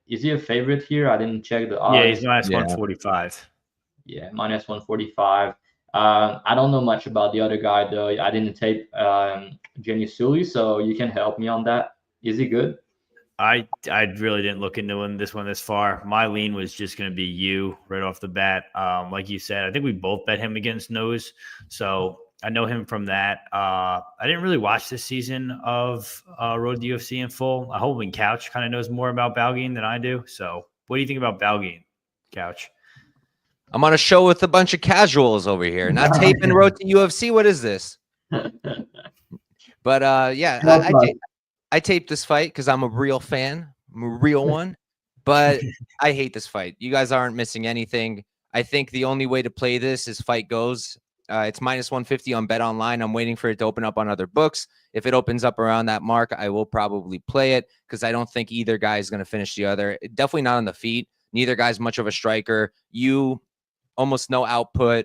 is he a favorite here? I didn't check the odds. Yeah, he's minus 145. Yeah, minus 145. I don't know much about the other guy, though. I didn't tape Jenisuly, so you can help me on that. Is he good? I really didn't look into this one this far. My lean was just going to be you right off the bat. Like you said, I think we both bet him against Nose, so I know him from that. I didn't really watch this season of Road to UFC in full. I hope Couch kind of knows more about Balgin than I do. So what do you think about Balgin, Couch? I'm on a show with a bunch of casuals over here, not taping Road to UFC. What is this? But I taped this fight because I'm a real fan. I'm a real one. But I hate this fight. You guys aren't missing anything. I think the only way to play this is fight goes. It's minus 150 on Bet Online. I'm waiting for it to open up on other books. If it opens up around that mark, I will probably play it because I don't think either guy is going to finish the other. Definitely not on the feet. Neither guy's much of a striker. You almost no output.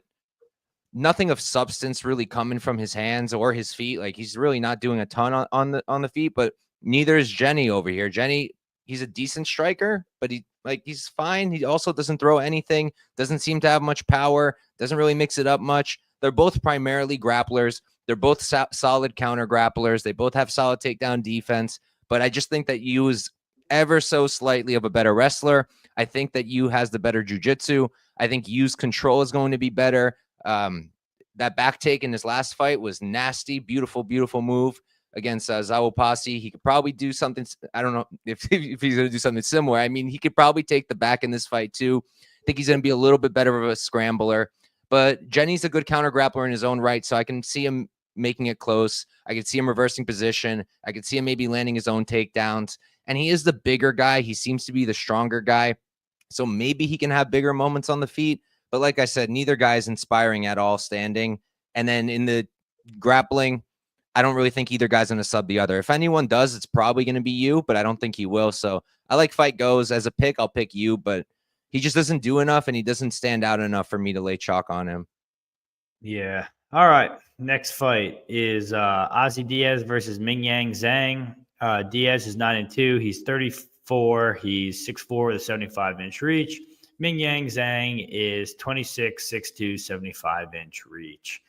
Nothing of substance really coming from his hands or his feet. Like, he's really not doing a ton on the feet, but neither is Jenny over here. Jenny, he's a decent striker, but he's fine. He also doesn't throw anything, doesn't seem to have much power, doesn't really mix it up much. They're both primarily grapplers. They're both solid counter grapplers. They both have solid takedown defense, but I just think that Yu is ever so slightly of a better wrestler. I think that Yu has the better jiu-jitsu. I think Yu's control is going to be better. That back take in his last fight was nasty, beautiful, beautiful move against Xaio Posse. He could probably do something. I don't know if he's going to do something similar. I mean, he could probably take the back in this fight too. I think he's going to be a little bit better of a scrambler. But Jenny's a good counter grappler in his own right, so I can see him making it close. I could see him reversing position. I could see him maybe landing his own takedowns. And he is the bigger guy. He seems to be the stronger guy. So maybe he can have bigger moments on the feet. But like I said, neither guy is inspiring at all standing. And then in the grappling, I don't really think either guy's going to sub the other. If anyone does, it's probably going to be you, but I don't think he will. So I like fight goes. As a pick, I'll pick you, but he just doesn't do enough, and he doesn't stand out enough for me to lay chalk on him. Yeah. All right. Next fight is Ozzy Diaz versus Mingyang Zhang. Diaz is 9-2. He's 34. He's 6'4" with a 75-inch reach. Mingyang Zhang is 26, 6'2", 75-inch reach.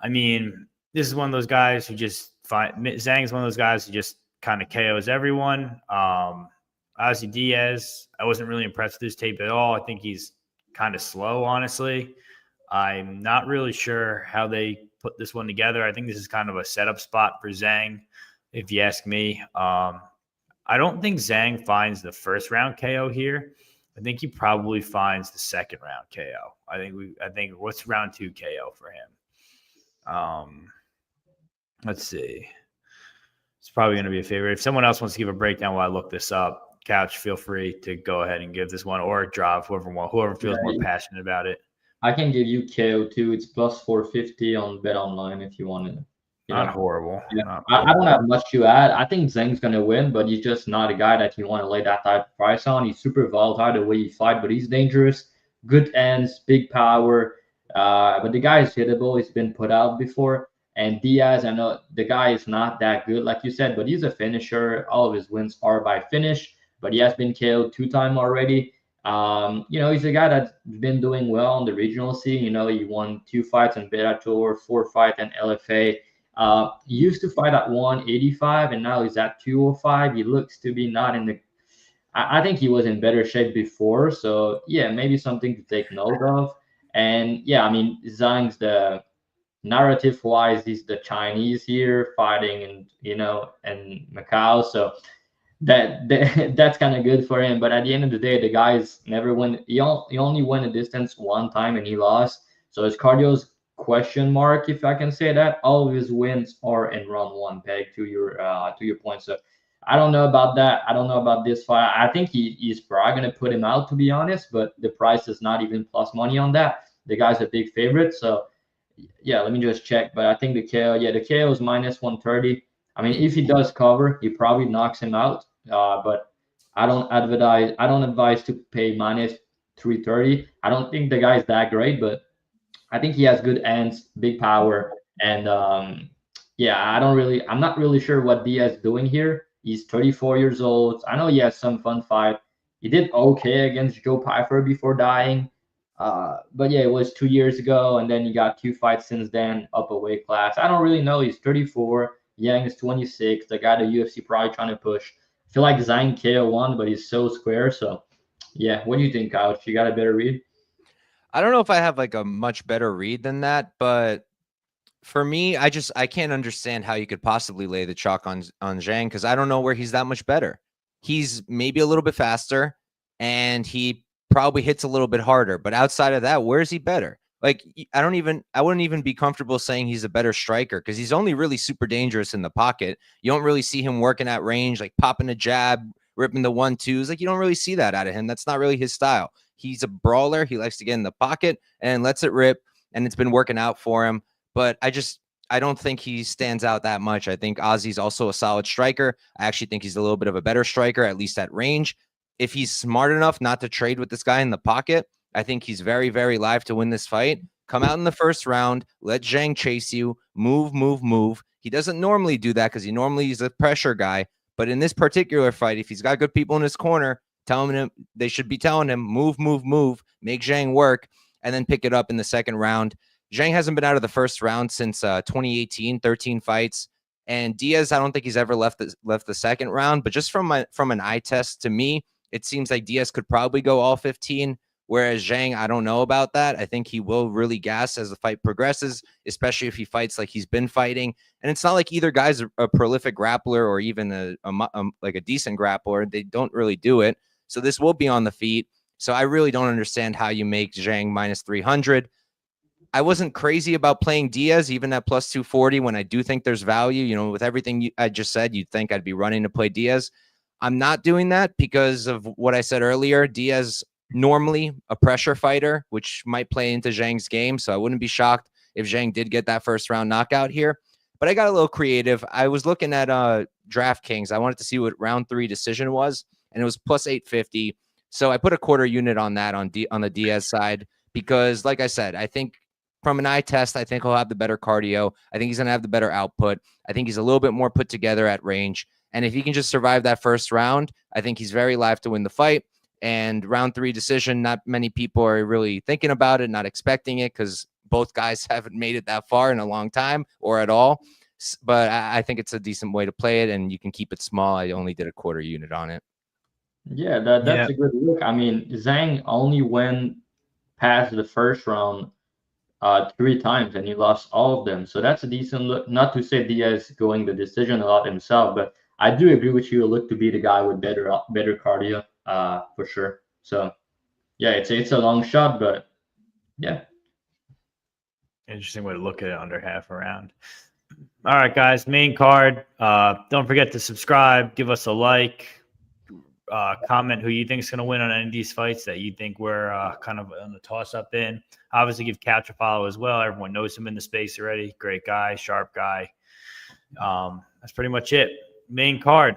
I mean, this is one of those guys who just Zhang is one of those guys who just kind of KOs everyone. Ozzy Diaz, I wasn't really impressed with his tape at all. I think he's kind of slow, honestly. I'm not really sure how they put this one together. I think this is kind of a setup spot for Zhang, if you ask me. I don't think Zhang finds the first round KO here. I think he probably finds the second round KO. I think what's round 2 KO for him? Let's see. It's probably going to be a favorite. If someone else wants to give a breakdown while I look this up, Couch, feel free to go ahead and give this one, or Drav, whoever feels more passionate about it. I can give you KO too. It's plus 450 on Bet Online if you want to. Not horrible. Yeah. Not I don't have much to add. I think Zhang's going to win, but he's just not a guy that you want to lay that type of price on. He's super volatile the way he fights, but he's dangerous. Good ends, big power. But the guy is hittable. He's been put out before. And Diaz, I know the guy is not that good, like you said, but he's a finisher. All of his wins are by finish, but he has been KO'd 2 times already. He's a guy that's been doing well on the regional scene. He won 2 fights in Bellator, 4 fights in LFA. He used to fight at 185, and now he's at 205. He looks to be not in the. I think he was in better shape before, so yeah, maybe something to take note of. And yeah, I mean, Zhang's the narrative-wise, he's the Chinese here fighting in Macau, so that's kind of good for him. But at the end of the day, the guy's never win. He only won a distance 1 time and he lost. So his cardio's question mark, if I can say that. All of his wins are in round 1, peg to your point. So I don't know about that. I don't know about this fight. I think he's probably going to put him out, to be honest, but the price is not even plus money on that. The guy's a big favorite. So yeah, let me just check. But I think the KO is minus 130. I mean, if he does cover, he probably knocks him out. But I don't advise to pay minus 330. I don't think the guy's that great, but I think he has good ends, big power, and I'm not really sure what Diaz is doing here. He's 34 years old. I know he has some fun fight. He did okay against Joe Pyfer before dying. But yeah, it was 2 years ago, and then he got 2 fights since then, up a weight class. I don't really know. He's 34. Yang is 26. The guy the UFC probably trying to push. I feel like Zhang KO won, but he's so square. So yeah, what do you think, Couch? You got a better read? I don't know if I have like a much better read than that, but for me, I can't understand how you could possibly lay the chalk on Zhang, because I don't know where he's that much better. He's maybe a little bit faster, and he probably hits a little bit harder, but outside of that, where is he better? Like, I wouldn't even be comfortable saying he's a better striker, because he's only really super dangerous in the pocket. You don't really see him working at range, like popping a jab, ripping the 1-2s. Like, you don't really see that out of him. That's not really his style. He's a brawler. He likes to get in the pocket and lets it rip, and it's been working out for him. But I don't think he stands out that much. I think Ozzy's also a solid striker. I actually think he's a little bit of a better striker, at least at range. If he's smart enough not to trade with this guy in the pocket, I think he's very, very live to win this fight. Come out in the first round, let Zhang chase you, move. He doesn't normally do that because he normally is a pressure guy. But in this particular fight, if he's got good people in his corner, they should be telling him, move, make Zhang work, and then pick it up in the second round. Zhang hasn't been out of the first round since 2018, 13 fights. And Diaz, I don't think he's ever left the second round, but just from an eye test, to me, it seems like Diaz could probably go all 15. Whereas Zhang, I don't know about that. I think he will really gas as the fight progresses, especially if he fights like he's been fighting. And it's not like either guy's a prolific grappler or even like a decent grappler. They don't really do it. So this will be on the feet. So I really don't understand how you make Zhang minus 300. I wasn't crazy about playing Diaz even at plus 240 when I do think there's value. You know, with everything I just said, you'd think I'd be running to play Diaz. I'm not doing that because of what I said earlier. Diaz normally a pressure fighter, which might play into Zhang's game. So I wouldn't be shocked if Zhang did get that first round knockout here. But I got a little creative. I was looking at DraftKings. I wanted to see what round 3 decision was, and it was plus 850. So I put a quarter unit on that on the Diaz side because, like I said, I think from an eye test, I think he'll have the better cardio. I think he's going to have the better output. I think he's a little bit more put together at range. And if he can just survive that first round, I think he's very live to win the fight. And round 3 decision, not many people are really thinking about it, not expecting it because both guys haven't made it that far in a long time or at all. But I think it's a decent way to play it, and you can keep it small. I only did a quarter unit on it. Yeah, that's a good look. I mean, Zhang only went past the first round 3 times, and he lost all of them. So that's a decent look. Not to say Diaz going the decision a lot himself, but I do agree with you. Look to be the guy with better cardio, for sure. So yeah, it's a long shot, but yeah. Interesting way to look at it under half a round. All right, guys, main card. Don't forget to subscribe, give us a like, comment who you think is going to win on any of these fights that you think we're kind of on the toss-up in. Obviously, give Couch a follow as well. Everyone knows him in the space already. Great guy, sharp guy. That's pretty much it. Main card.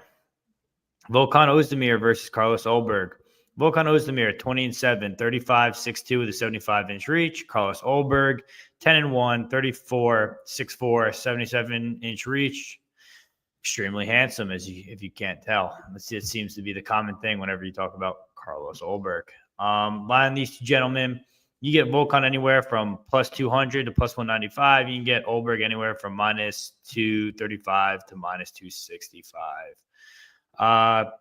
Volkan Ozdemir versus Carlos Ulberg. Volkan Ozdemir, 20-7, 35-6'2 with a 75-inch reach. Carlos Ulberg, 10-1, 34-6'4, 77-inch reach. Extremely handsome, if you can't tell. It seems to be the common thing whenever you talk about Carlos Ulberg. Line these two gentlemen, you get Volkan anywhere from plus 200 to plus 195. You can get Ulberg anywhere from minus 235 to minus 265. Drav,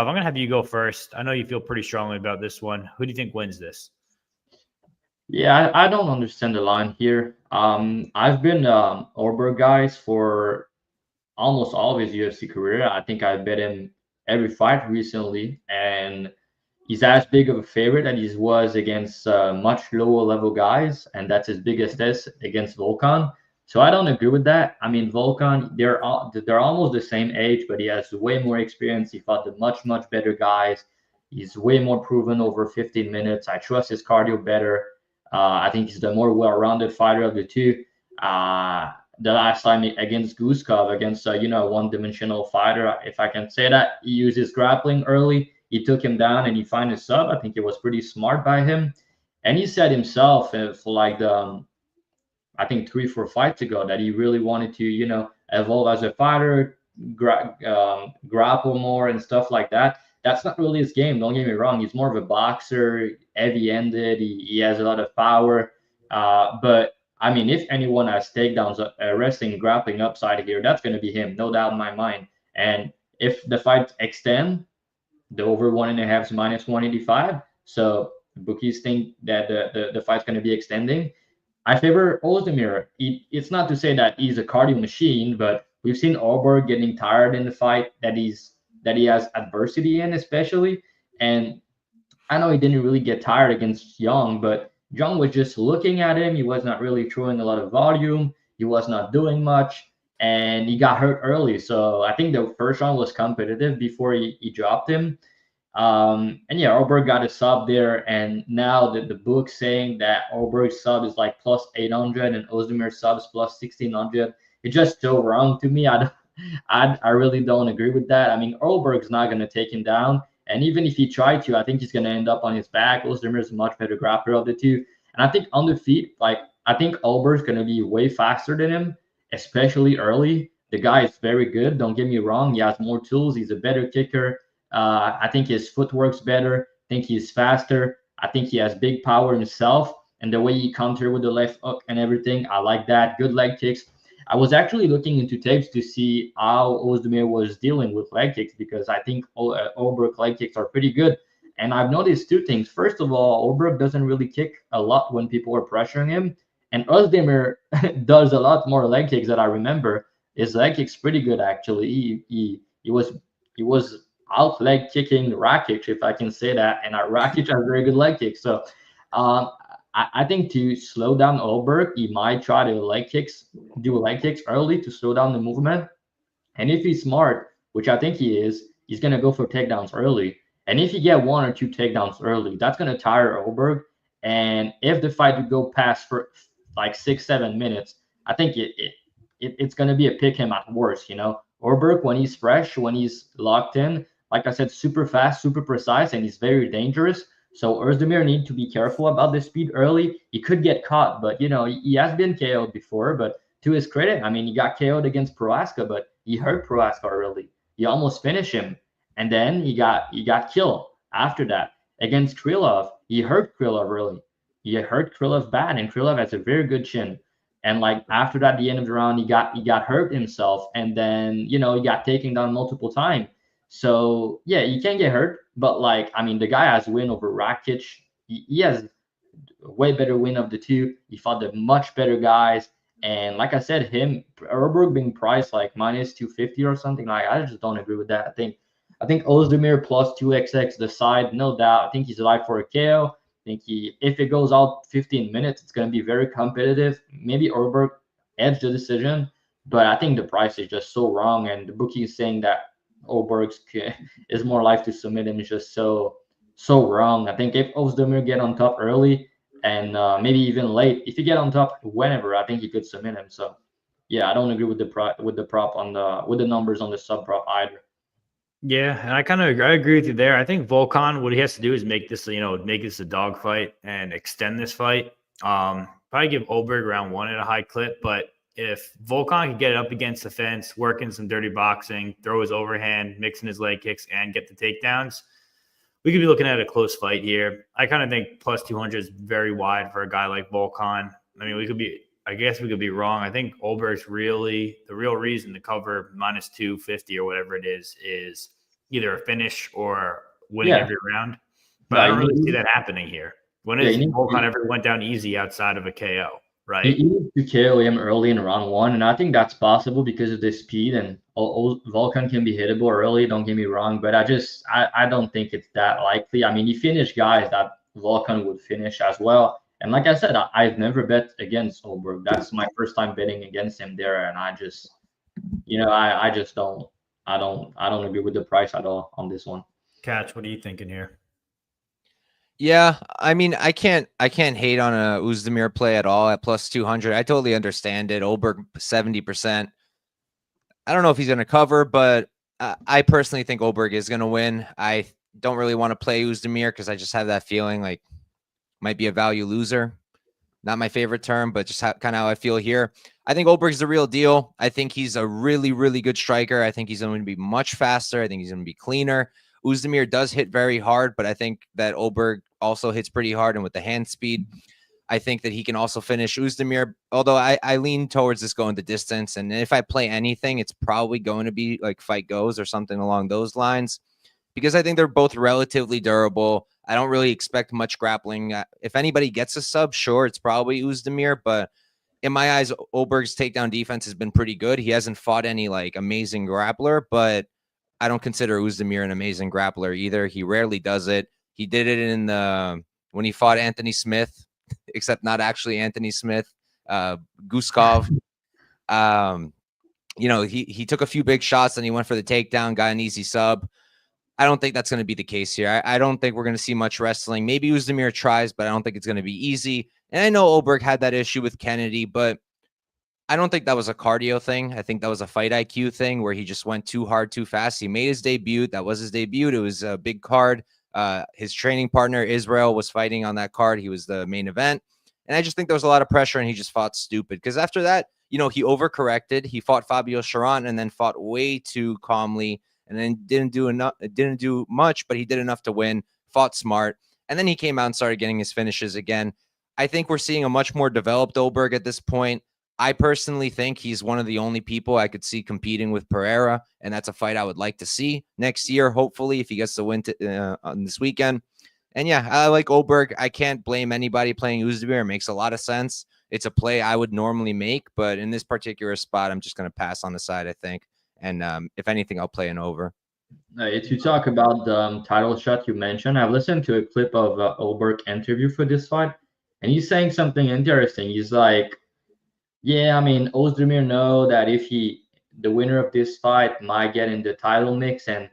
I'm going to have you go first. I know you feel pretty strongly about this one. Who do you think wins this? Yeah, I don't understand the line here. I've been Ulberg guys for almost all of his UFC career. I think I bet him every fight recently, and he's as big of a favorite as he was against much lower level guys, and that's his biggest test against Volkan. So I don't agree with that. I mean, Volkan, they're almost the same age, but he has way more experience. He fought the much better guys. He's way more proven over 15 minutes. I trust his cardio better. I think he's the more well-rounded fighter of the two. The last time against Guskov, against a one-dimensional fighter, if I can say that, he used his grappling early. He took him down and he found his sub. I think it was pretty smart by him. And he said himself for like I think 3-4 fights ago that he really wanted to evolve as a fighter, grapple more and stuff like that. That's not really his game. Don't get me wrong. He's more of a boxer, heavy-handed. He has a lot of power. But I mean, if anyone has takedowns, wrestling, grappling upside here, that's going to be him, no doubt in my mind. And if the fight extend, the over 1.5 is minus 185. So bookies think that the fight's going to be extending. I favor Ozdemir. It's not to say that he's a cardio machine, but we've seen Ulberg getting tired in the fight that he has adversity in, especially. And I know he didn't really get tired against Young, but Zhang was just looking at him. He was not really throwing a lot of volume. He was not doing much, and he got hurt early. So I think the first round was competitive before he dropped him. And yeah, Ulberg got a sub there, and now the book saying that Ulberg's sub is like plus 800 and Ozdemir's sub is plus 1600. It's just so wrong to me. I really don't agree with that. I mean, Ulberg's not going to take him down. And even if he tried to, I think he's going to end up on his back. Ozdemir is a much better grappler of the two. And I think on the feet, I think Ulberg's going to be way faster than him, especially early. The guy is very good. Don't get me wrong. He has more tools. He's a better kicker. I think his footwork's better. I think he's faster. I think he has big power himself. And the way he counter with the left hook and everything, I like that. Good leg kicks. I was actually looking into tapes to see how Ozdemir was dealing with leg kicks, because I think Ulberg leg kicks are pretty good. And I've noticed two things. First of all, Ulberg doesn't really kick a lot when people are pressuring him. And Ozdemir does a lot more leg kicks that I remember. His leg kicks pretty good, actually. He was out leg kicking Rakic, if I can say that. And Rakic has very good leg kicks. So um, I think to slow down Ulberg, he might try to do leg kicks early to slow down the movement. And if he's smart, which I think he is, he's gonna go for takedowns early. And if you get one or two takedowns early, that's gonna tire Ulberg. And if the fight would go past for like 6-7 minutes, I think it's gonna be a pick him at worst. Ulberg, when he's fresh, when he's locked in, like I said, super fast, super precise, and he's very dangerous. So Ozdemir need to be careful about the speed early. He could get caught, but he has been KO'd before. But to his credit, I mean, he got KO'd against Prohaska, but he hurt Prohaska early. He almost finished him, and then he got killed after that. Against Krylov, he hurt Krylov early. He hurt Krylov bad, and Krylov has a very good chin. And like after that, the end of the round, he got hurt himself, and then he got taken down multiple times. So yeah, he can get hurt, but like I mean, the guy has win over Rakic. He has a way better win of the two. He fought the much better guys, and like I said, Ulberg being priced like minus 250 or something, like I just don't agree with that. I think Ozdemir plus 2xx the side, no doubt. I think he's alive for a KO. I think if it goes out 15 minutes, it's going to be very competitive. Maybe Ulberg edged the decision, but I think the price is just so wrong, and the bookie is saying that Ulberg is more likely to submit him is just so wrong. I think if Ozdemir get on top early and maybe even late, if you get on top whenever, I think he could submit him. So yeah, I don't agree with the prop on the numbers on the sub prop either. Yeah, and I agree with you there. I think Volkan, what he has to do is make this a dog fight and extend this fight. Probably give Ulberg round one at a high clip, but if Volkan can get it up against the fence, working some dirty boxing, throw his overhand, mixing his leg kicks, and get the takedowns, we could be looking at a close fight here. I kind of think plus 200 is very wide for a guy like Volkan. I mean, I guess we could be wrong. I think Ulberg's really the real reason to cover minus 250 or whatever it is either a finish or winning every round. But I don't really see that happening here. When has Volkan ever went down easy outside of a KO? Right. He needs to KO him early in round one, and I think that's possible because of the speed, and Volkan can be hittable early, don't get me wrong, but I don't think it's that likely. I mean, he finished guys that Volkan would finish as well. And like I said, I've never bet against Ulberg. That's my first time betting against him there, and I just don't agree with the price at all on this one. Catch, what are you thinking here? Yeah, I mean, I can't hate on a Ozdemir play at all at plus 200. I totally understand it. Ulberg 70%. I don't know if he's going to cover, but I personally think Ulberg is going to win. I don't really want to play Ozdemir because I just have that feeling like might be a value loser. Not my favorite term, but just kind of how I feel here. I think Ulberg's the real deal. I think he's a really, really good striker. I think he's going to be much faster. I think he's going to be cleaner. Ozdemir does hit very hard, but I think that Ulberg also hits pretty hard, and with the hand speed, I think that he can also finish Ozdemir. Although I lean towards this going the distance, and if I play anything, it's probably going to be like Fight Goes or something along those lines, because I think they're both relatively durable. I don't really expect much grappling. If anybody gets a sub, sure, it's probably Ozdemir, but in my eyes, Ulberg's takedown defense has been pretty good. He hasn't fought any like amazing grappler, but I don't consider Ozdemir an amazing grappler either. He rarely does it. He did it when he fought Anthony Smith, except not actually Anthony Smith, Guskov. He took a few big shots and he went for the takedown, got an easy sub. I don't think that's going to be the case here. I don't think we're going to see much wrestling. Maybe Ozdemir tries, but I don't think it's going to be easy. And I know Ulberg had that issue with Kennedy, but I don't think that was a cardio thing. I think that was a fight IQ thing where he just went too hard, too fast. He made his debut. That was his debut. It was a big card. His training partner, Israel, was fighting on that card. He was the main event. And I just think there was a lot of pressure and he just fought stupid. Because after that, he overcorrected. He fought Fabio Sharon and then fought way too calmly and then didn't do much, but he did enough to win, fought smart. And then he came out and started getting his finishes again. I think we're seeing a much more developed Ulberg at this point. I personally think he's one of the only people I could see competing with Pereira, and that's a fight I would like to see next year, hopefully, if he gets the win on this weekend. And yeah, I like Ulberg. I can't blame anybody playing Uzdemir. It makes a lot of sense. It's a play I would normally make, but in this particular spot, I'm just going to pass on the side, I think. And if anything, I'll play an over. If you talk about the title shot you mentioned, I've listened to a clip of Ulberg interview for this fight, and he's saying something interesting. He's like, yeah, I mean, Ozdemir know that if the winner of this fight might get in the title mix, and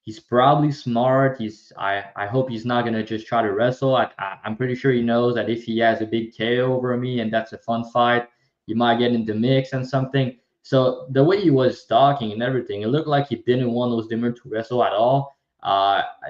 he's probably smart. I hope he's not gonna just try to wrestle. I'm pretty sure he knows that if he has a big KO over me and that's a fun fight, he might get in the mix and something. So the way he was talking and everything, it looked like he didn't want Ozdemir to wrestle at all.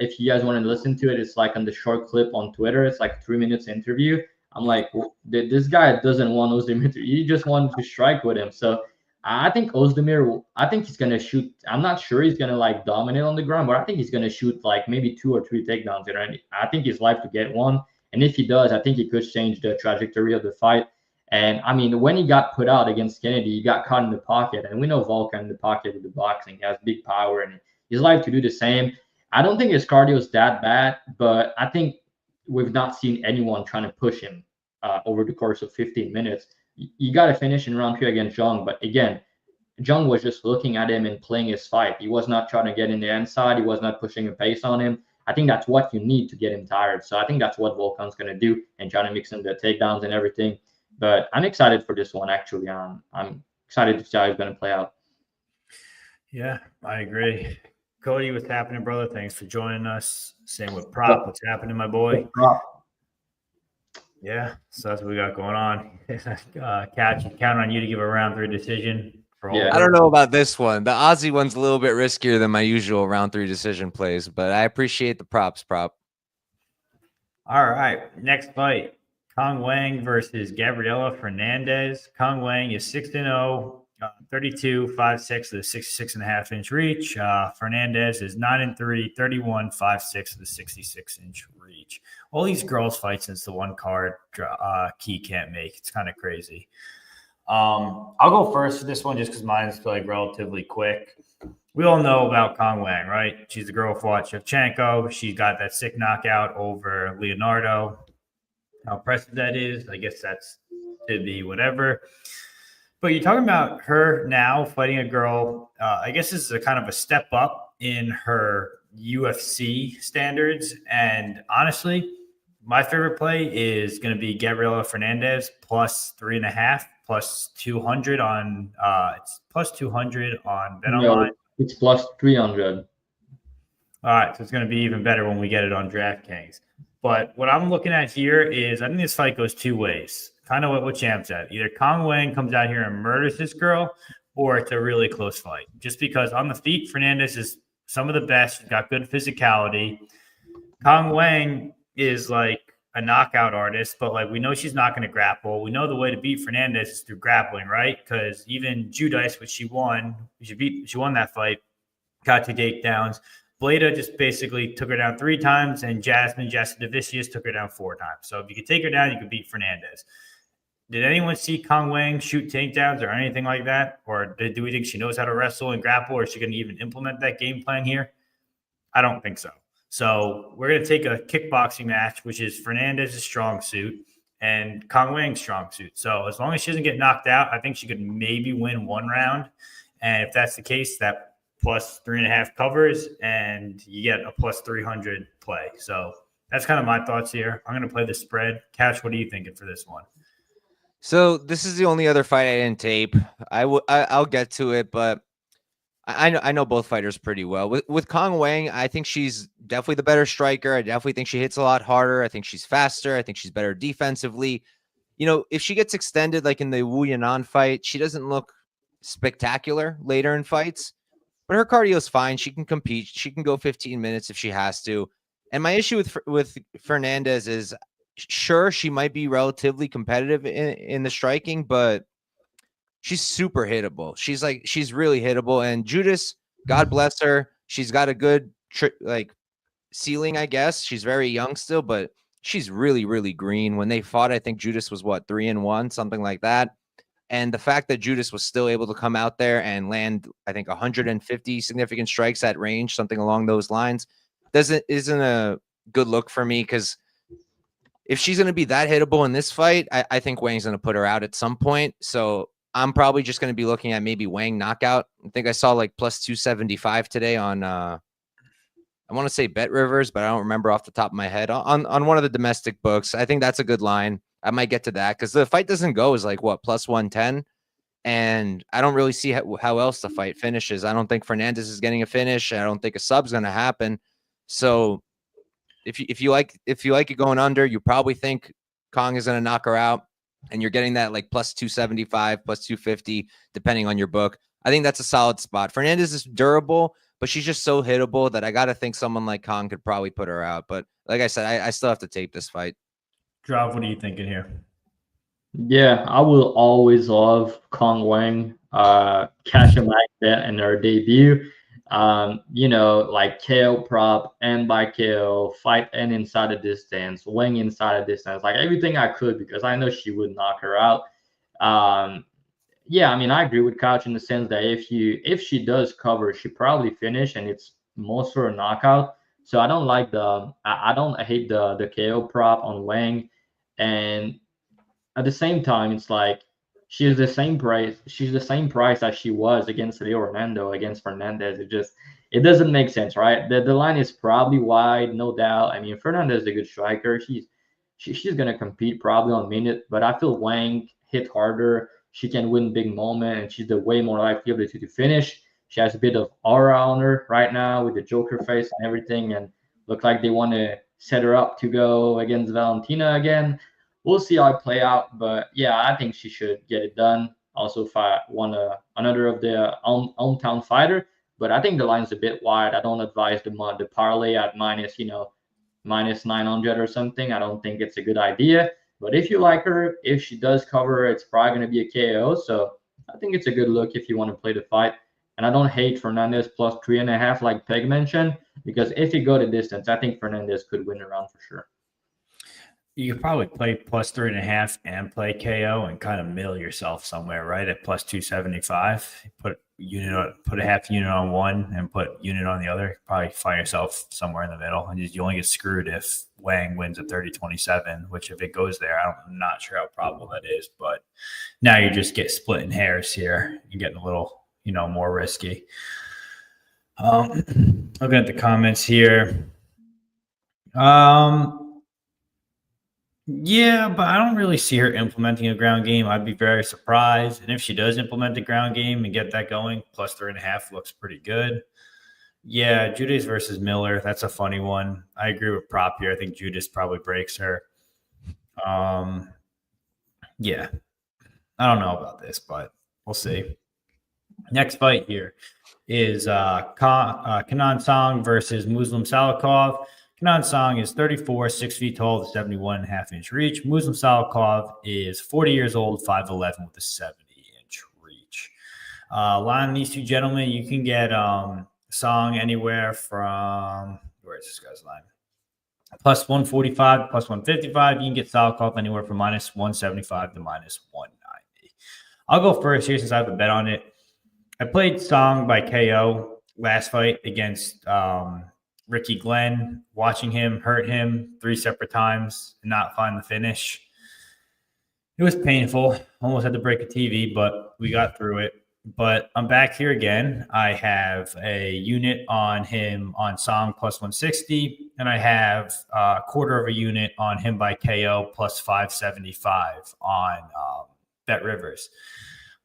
If you guys want to listen to it, it's like on the short clip on Twitter. It's like 3 minutes interview. I'm like, this guy doesn't want Ozdemir to. He just wanted to strike with him. So I think Ozdemir. I think he's gonna shoot. I'm not sure he's gonna like dominate on the ground, but I think he's gonna shoot like maybe 2 or 3 takedowns. And I think he's live to get one. And if he does, I think he could change the trajectory of the fight. And I mean, when he got put out against Kennedy, he got caught in the pocket. And we know Volkan in the pocket with the boxing. He has big power and he's live to do the same. I don't think his cardio is that bad, but I think we've not seen anyone trying to push him over the course of 15 minutes. You got to finish in round 3 against Zhang. But again, Zhang was just looking at him and playing his fight. He was not trying to get in the inside. He was not pushing a pace on him. I think that's what you need to get him tired. So I think that's what Volkan's going to do and trying to mix in the takedowns and everything. But I'm excited for this one, actually. I'm excited to see how it's going to play out. Yeah, I agree. Cody, what's happening, brother? Thanks for joining us. Same with Prop. What's happening, my boy? Yeah, so that's what we got going on. Catch, count on you to give a round 3 decision. I don't know about this one. The Aussie one's a little bit riskier than my usual round 3 decision plays, but I appreciate the props, Prop. All right, next fight. Kong Wang versus Gabriela Fernandes. Kong Wang is 6-0, 32, 5'6" with a 66.5-inch reach. Fernandes is 9-3, 31, 5'6" with a 66-inch reach. All these girls fight since the one card Key can't make. It's kind of crazy. I'll go first for this one just because mine is like relatively quick. We all know about Kong Wang, right? She's the girl who fought Shevchenko. She got that sick knockout over Leonardo. How impressive that is. I guess that's to be whatever. But you're talking about her now fighting a girl. I guess this is a kind of a step up in her UFC standards. And honestly, my favorite play is going to be Gabriela Fernandes plus 3.5, plus 200 on it's plus 200 on BetOnline. It's plus 300. All right, so it's going to be even better when we get it on DraftKings. But what I'm looking at here is I think this fight goes 2 ways. Kind of what Champ's at. Either Kong Wang comes out here and murders this girl, or it's a really close fight. Just because on the feet, Fernandes is some of the best. She's got good physicality. Kong Wang is like a knockout artist, but like we know she's not going to grapple. We know the way to beat Fernandes is through grappling, right? Because even Judice, which she won that fight, got 2 takedowns. Bleda just basically took her down 3 times, and Jasmine Jasudavicius took her down 4 times. So if you could take her down, you could beat Fernandes. Did anyone see Kong Wang shoot takedowns or anything like that? Or do we think she knows how to wrestle and grapple, or is she going to even implement that game plan here? I don't think so. So we're going to take a kickboxing match, which is Fernandez' strong suit and Kong Wang's strong suit. So as long as she doesn't get knocked out, I think she could maybe win 1 round. And if that's the case, that plus 3.5 covers, and you get a plus 300 play. So that's kind of my thoughts here. I'm going to play the spread. Cash, what are you thinking for this one? So this is the only other fight I didn't tape. I'll get to it, but I know both fighters pretty well. With Kong Wang, I think she's definitely the better striker. I definitely think she hits a lot harder. I think she's faster. I think she's better defensively. You know, if she gets extended like in the Wu Yanan fight, she doesn't look spectacular later in fights, but her cardio is fine. She can compete. She can go 15 minutes if she has to. And my issue with Fernandes is, sure, she might be relatively competitive in the striking, but she's super hittable. She's really hittable. And Judas, God bless her, she's got a good ceiling, I guess. She's very young still, but she's really, really green. When they fought, I think Judas was 3-1, something like that. And the fact that Judas was still able to come out there and land, I think, 150 significant strikes at range, something along those lines, isn't a good look for me, because if she's going to be that hittable in this fight, I think Wang's going to put her out at some point. So I'm probably just going to be looking at maybe Wang knockout. I think I saw like plus 275 today on I want to say Bet Rivers, but I don't remember off the top of my head, on one of the domestic books. I think that's a good line. I might get to that because the fight doesn't go as like what, plus 110. And I don't really see how else the fight finishes. I don't think Fernandes is getting a finish. I don't think a sub's going to happen. So if you like it going under, you probably think Kong is going to knock her out, and you're getting that like plus 275, plus 250, depending on your book. I think that's a solid spot. Fernandes is durable, but she's just so hittable that I got to think someone like Kong could probably put her out. But like I said, I still have to tape this fight. Drav, what are you thinking here? Yeah, I will always love Kong Wang, cash and like that in her debut. Like KO prop and by KO, fight and inside the distance, Wang inside the distance, like everything I could, because I know she would knock her out. Yeah, I mean, I agree with Couch in the sense that if she does cover, she probably finish, and it's most for a knockout. So I don't like I don't hate the KO prop on Wang, and at the same time, it's like she's the same price. She's the same price as she was against Leo Hernando, against Fernandes. It doesn't make sense, right? The line is probably wide, no doubt. I mean, Fernandez is a good striker. She's gonna compete probably on minute, but I feel Wang hit harder. She can win big moment, and she's the way more likely ability to finish. She has a bit of aura on her right now with the Joker face and everything, and look like they want to set her up to go against Valentina again. We'll see how it play out, but yeah, I think she should get it done. Also, another of the hometown fighter, but I think the line's a bit wide. I don't advise the parlay at minus 900 or something. I don't think it's a good idea. But if you like her, if she does cover, it's probably going to be a KO. So I think it's a good look if you want to play the fight. And I don't hate Fernandes plus 3.5 like Peg mentioned, because if you go the distance, I think Fernandes could win the round for sure. You could probably play plus 3.5 and play KO and kind of mill yourself somewhere, right? At plus 275. Put a half unit on one and put unit on the other. Probably find yourself somewhere in the middle, and you only get screwed if Wang wins at 30-27, which if it goes there, I'm not sure how probable that is. But now you just get splitting hairs here. You're getting a little, more risky. Looking at the comments here. Yeah, but I don't really see her implementing a ground game. I'd be very surprised. And if she does implement a ground game and get that going, plus 3.5 looks pretty good. Yeah, Judas versus Miller. That's a funny one. I agree with Prop here. I think Judas probably breaks her. Yeah, I don't know about this, but we'll see. Next fight here is Kenan Song versus Muslim Salikhov. Kenan Song is 34, 6 feet tall, with 71.5-inch reach. Muslim Salikhov is 40 years old, 5'11", with a 70-inch reach. Line on these two gentlemen, you can get Song anywhere from, where is this guy's line? Plus 145, plus 155. You can get Salikhov anywhere from minus 175 to minus 190. I'll go first here since I have a bet on it. I played Song by KO last fight against Ricky Glenn, watching him hurt him 3 separate times and not find the finish. It was painful. Almost had to break a TV, but we got through it. But I'm back here again. I have a unit on him on Song plus 160, and I have a quarter of a unit on him by KO plus 575 on Bet Rivers.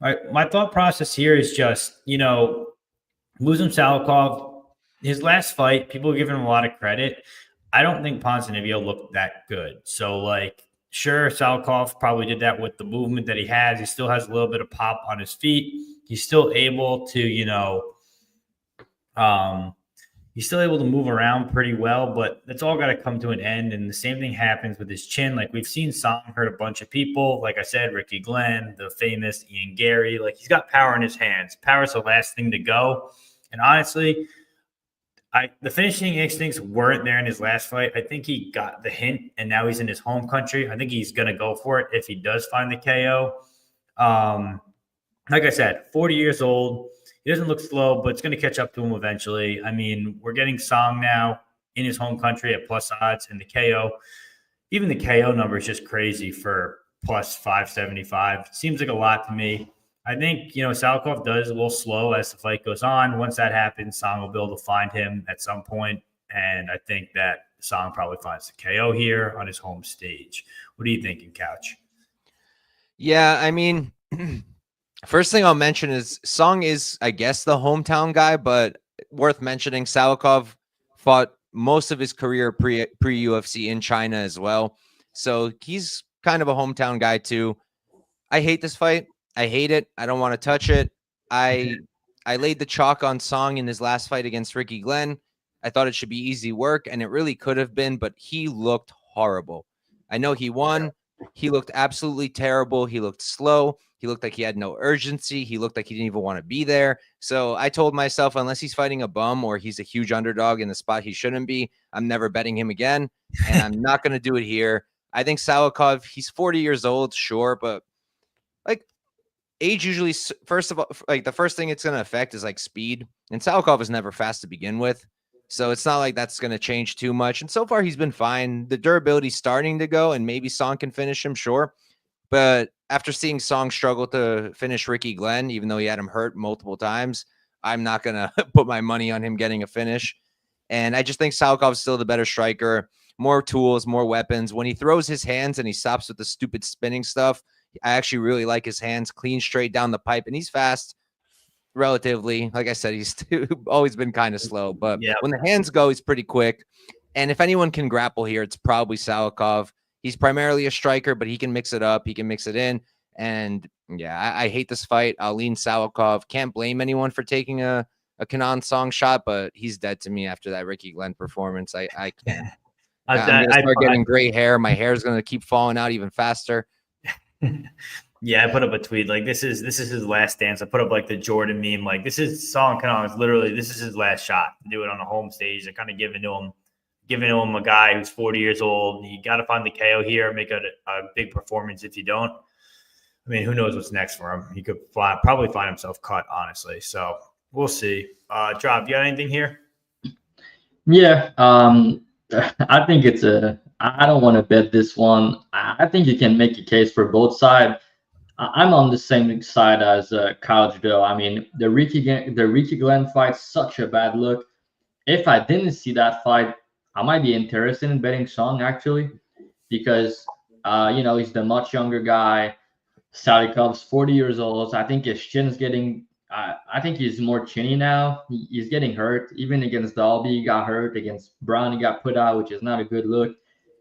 All right, my thought process here is just, Muslim Salikhov, his last fight, people are giving him a lot of credit. I don't think Ponzinibbio looked that good. So, sure, Salikhov probably did that with the movement that he has. He still has a little bit of pop on his feet. He's still able to, move around pretty well, but it's all got to come to an end. And the same thing happens with his chin. Like, we've seen Song hurt a bunch of people. Like I said, Ricky Glenn, the famous Ian Gary. Like, he's got power in his hands. Power is the last thing to go. And honestly, the finishing instincts weren't there in his last fight. I think he got the hint, and now he's in his home country. I think he's going to go for it if he does find the KO. Like I said, 40 years old. He doesn't look slow, but it's going to catch up to him eventually. I mean, we're getting Song now in his home country at plus odds, and the KO. Even the KO number is just crazy for plus 575. Seems like a lot to me. I think, Salikhov does a little slow as the fight goes on. Once that happens, Song will be able to find him at some point. And I think that Song probably finds the KO here on his home stage. What are you thinking, Couch? Yeah, I mean, first thing I'll mention is Song is, I guess, the hometown guy, but worth mentioning, Salikhov fought most of his career pre-UFC in China as well. So he's kind of a hometown guy too. I hate this fight. I hate it. I don't want to touch it. I laid the chalk on Song in his last fight against Ricky Glenn. I thought it should be easy work, and it really could have been, but he looked horrible. I know he won. He looked absolutely terrible. He looked slow. He looked like he had no urgency. He looked like he didn't even want to be there. So I told myself, unless he's fighting a bum or he's a huge underdog in the spot he shouldn't be, I'm never betting him again, and I'm not going to do it here. I think Salikhov, he's 40 years old, sure, but like age usually, first of all, like the first thing it's going to affect is like speed, and Salikhov is never fast to begin with. So it's not like that's going to change too much. And so far he's been fine. The durability's starting to go, and maybe Song can finish him, sure. But after seeing Song struggle to finish Ricky Glenn, even though he had him hurt multiple times, I'm not going to put my money on him getting a finish. And I just think Salikhov is still the better striker, more tools, more weapons. When he throws his hands and he stops with the stupid spinning stuff, I actually really like his hands, clean straight down the pipe, and he's fast. Relatively, like I said, he's always been kind of slow, but when the hands go, he's pretty quick. And if anyone can grapple here, it's probably Salikhov. He's primarily a striker, but he can mix it up. He can mix it in. And yeah, I hate this fight. I'll lean Salikhov. Can't blame anyone for taking a Kenan Song shot, but he's dead to me after that Ricky Glenn performance. I can't. I'm going to start getting gray hair. My hair is going to keep falling out even faster. Yeah, I put up a tweet like this is his last dance. I put up like the Jordan meme, like this is Song Kenan is literally this is his last shot to do it on the home stage. They're kind of giving to him a guy who's 40 years old. You got to find the KO here, make a big performance. If you don't, I mean, who knows what's next for him? He could probably find himself cut, honestly. So we'll see. Dravhy, you got anything here? Yeah, I think I don't want to bet this one. I think you can make a case for both sides. I'm on the same side as Couch, though. I mean, the Ricky Glenn fight's such a bad look. If I didn't see that fight, I might be interested in betting Song, actually, because he's the much younger guy. Salikhov's 40 years old. So I think his chin's getting. I think he's more chinny now. He's getting hurt. Even against Dalby, he got hurt. Against Brown, he got put out, which is not a good look.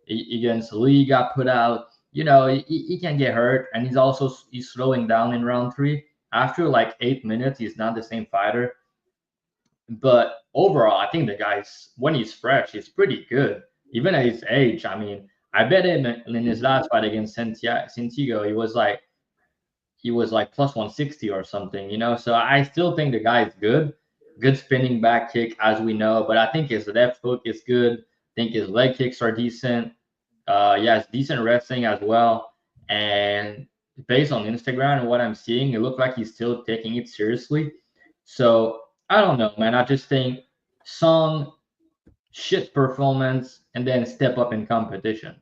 Against Lee, he got put out. He can get hurt, and he's slowing down in round 3. After like 8 minutes, he's not the same fighter. But overall, I think the guy's, when he's fresh, he's pretty good. Even at his age, I mean, I bet him in his last fight against Santiago, he was like plus 160 or something, So I still think the guy is good. Good spinning back kick, as we know, but I think his left hook is good. I think his leg kicks are decent. It's decent wrestling as well. And based on Instagram and what I'm seeing, it looked like he's still taking it seriously. So I don't know, man. I just think Song, shit performance, and then step up in competition.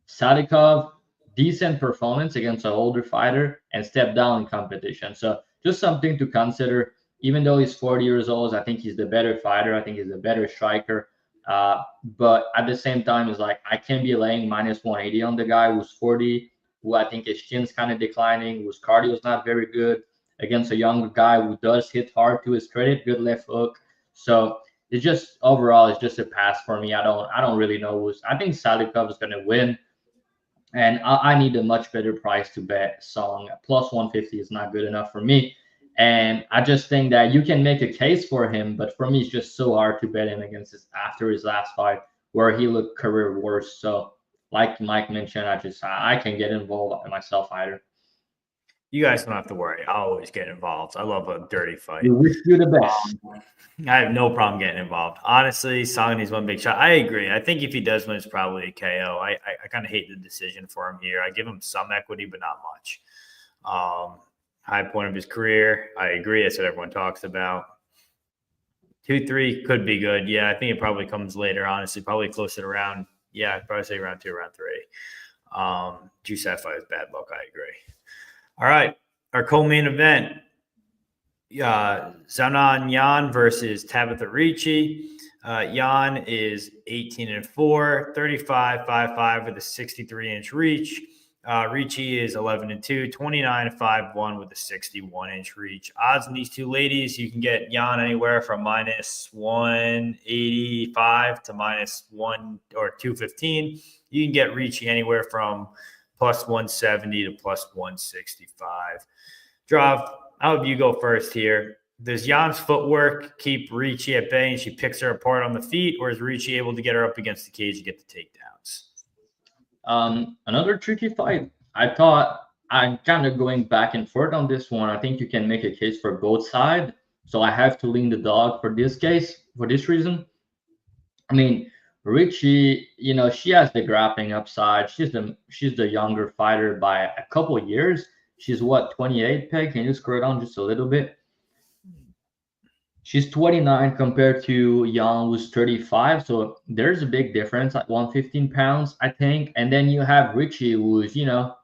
Salikhov, decent performance against an older fighter and step down in competition. So just something to consider. Even though he's 40 years old, I think he's the better fighter. I think he's a better striker. But at the same time, it's like I can't be laying minus 180 on the guy who's 40, who I think his chin's kind of declining, whose cardio is not very good, against a younger guy who does hit hard, to his credit, good left hook. So it's just overall, it's just a pass for me. I don't really know I think Salikhov is going to win, and I need a much better price to bet Song. Plus 150 is not good enough for me. And I just think that you can make a case for him, but for me, it's just so hard to bet him after his last fight, where he looked career worst. So, like Mike mentioned, I can get involved myself either. You guys don't have to worry. I'll always get involved. I love a dirty fight. We wish you the best. I have no problem getting involved. Honestly, Song needs one big shot. I agree. I think if he does win, it's probably a KO. I kind of hate the decision for him here. I give him some equity, but not much. High point of his career. I agree. That's what everyone talks about. 2-3 could be good. Yeah, I think it probably comes later, honestly. Probably closer to round. Yeah, I'd probably say round 2, round 3. Juice that fight is bad luck. I agree. All right. Our co-main event. Zanan Yan versus Tabitha Ricci. Yan is 18-4, 35-5-5 with a 63-inch reach. Ricci is 11-2, 29-5-1 with a 61-inch reach. Odds on these two ladies, you can get Yan anywhere from minus 185 to minus 1 or 215. You can get Ricci anywhere from plus 170 to plus 165. Drav, I'll have you go first here. Does Jan's footwork keep Ricci at bay and she picks her apart on the feet, or is Ricci able to get her up against the cage and get the takedowns? Another tricky fight. I thought I'm kind of going back and forth on this one. I think you can make a case for both sides. So I have to lean the dog for this case, for this reason. I mean, Ricci, she has the grappling upside. She's the younger fighter by a couple of years. She's what, 28, Peg? Can you scroll down just a little bit? She's 29 compared to Yang, who's 35. So there's a big difference, like 115 pounds, I think. And then you have Ricci, who's, I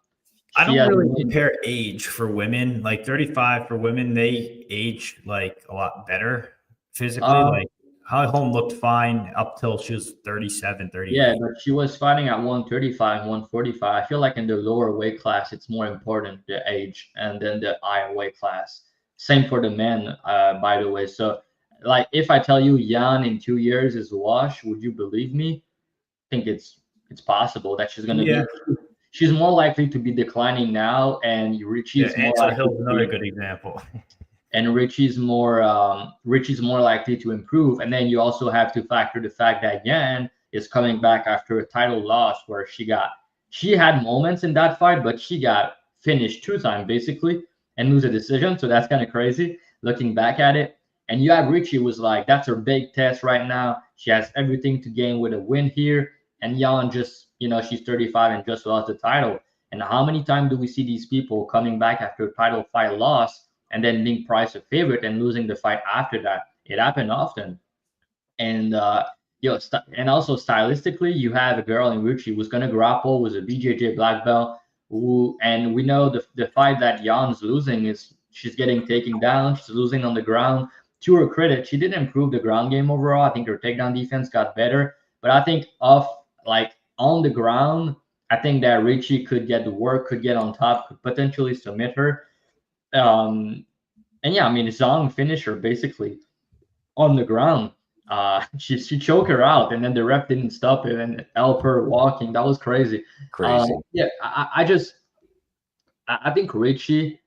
don't really compare age for women. Like 35 for women, they age like a lot better physically. Like Holly Holm looked fine up till she was 37, 38. Yeah, but she was fighting at 135, 145. I feel like in the lower weight class, it's more important, the age, and then the higher weight class. Same for the men, by the way. So, like, if I tell you Yan in 2 years is washed, would you believe me? I think it's possible that she's going to be. She's more likely to be declining now, and Ricci's more likely. Hill's another good example. And Ricci's more likely to improve. And then you also have to factor the fact that Yan is coming back after a title loss where she had moments in that fight, but she got finished 2 times basically and lose a decision. So that's kind of crazy looking back at it. And you have Ricci was like, that's her big test right now. She has everything to gain with a win here. And Yan just, she's 35 and just lost the title. And how many times do we see these people coming back after a title fight loss and then being priced a favorite and losing the fight after that? It happened often. And and also stylistically, you have a girl in Ricci who's going to grapple with a BJJ black belt. And we know the fight that Jan's losing is she's getting taken down. She's losing on the ground. To her credit, she did improve the ground game overall. I think her takedown defense got better. But I think on the ground, I think that Ricci could get the work, could get on top, could potentially submit her. And yeah, I mean, Zhang finished her basically on the ground. She choked her out, and then the ref didn't stop it and help her walking. That was crazy. Yeah, I think Ricci,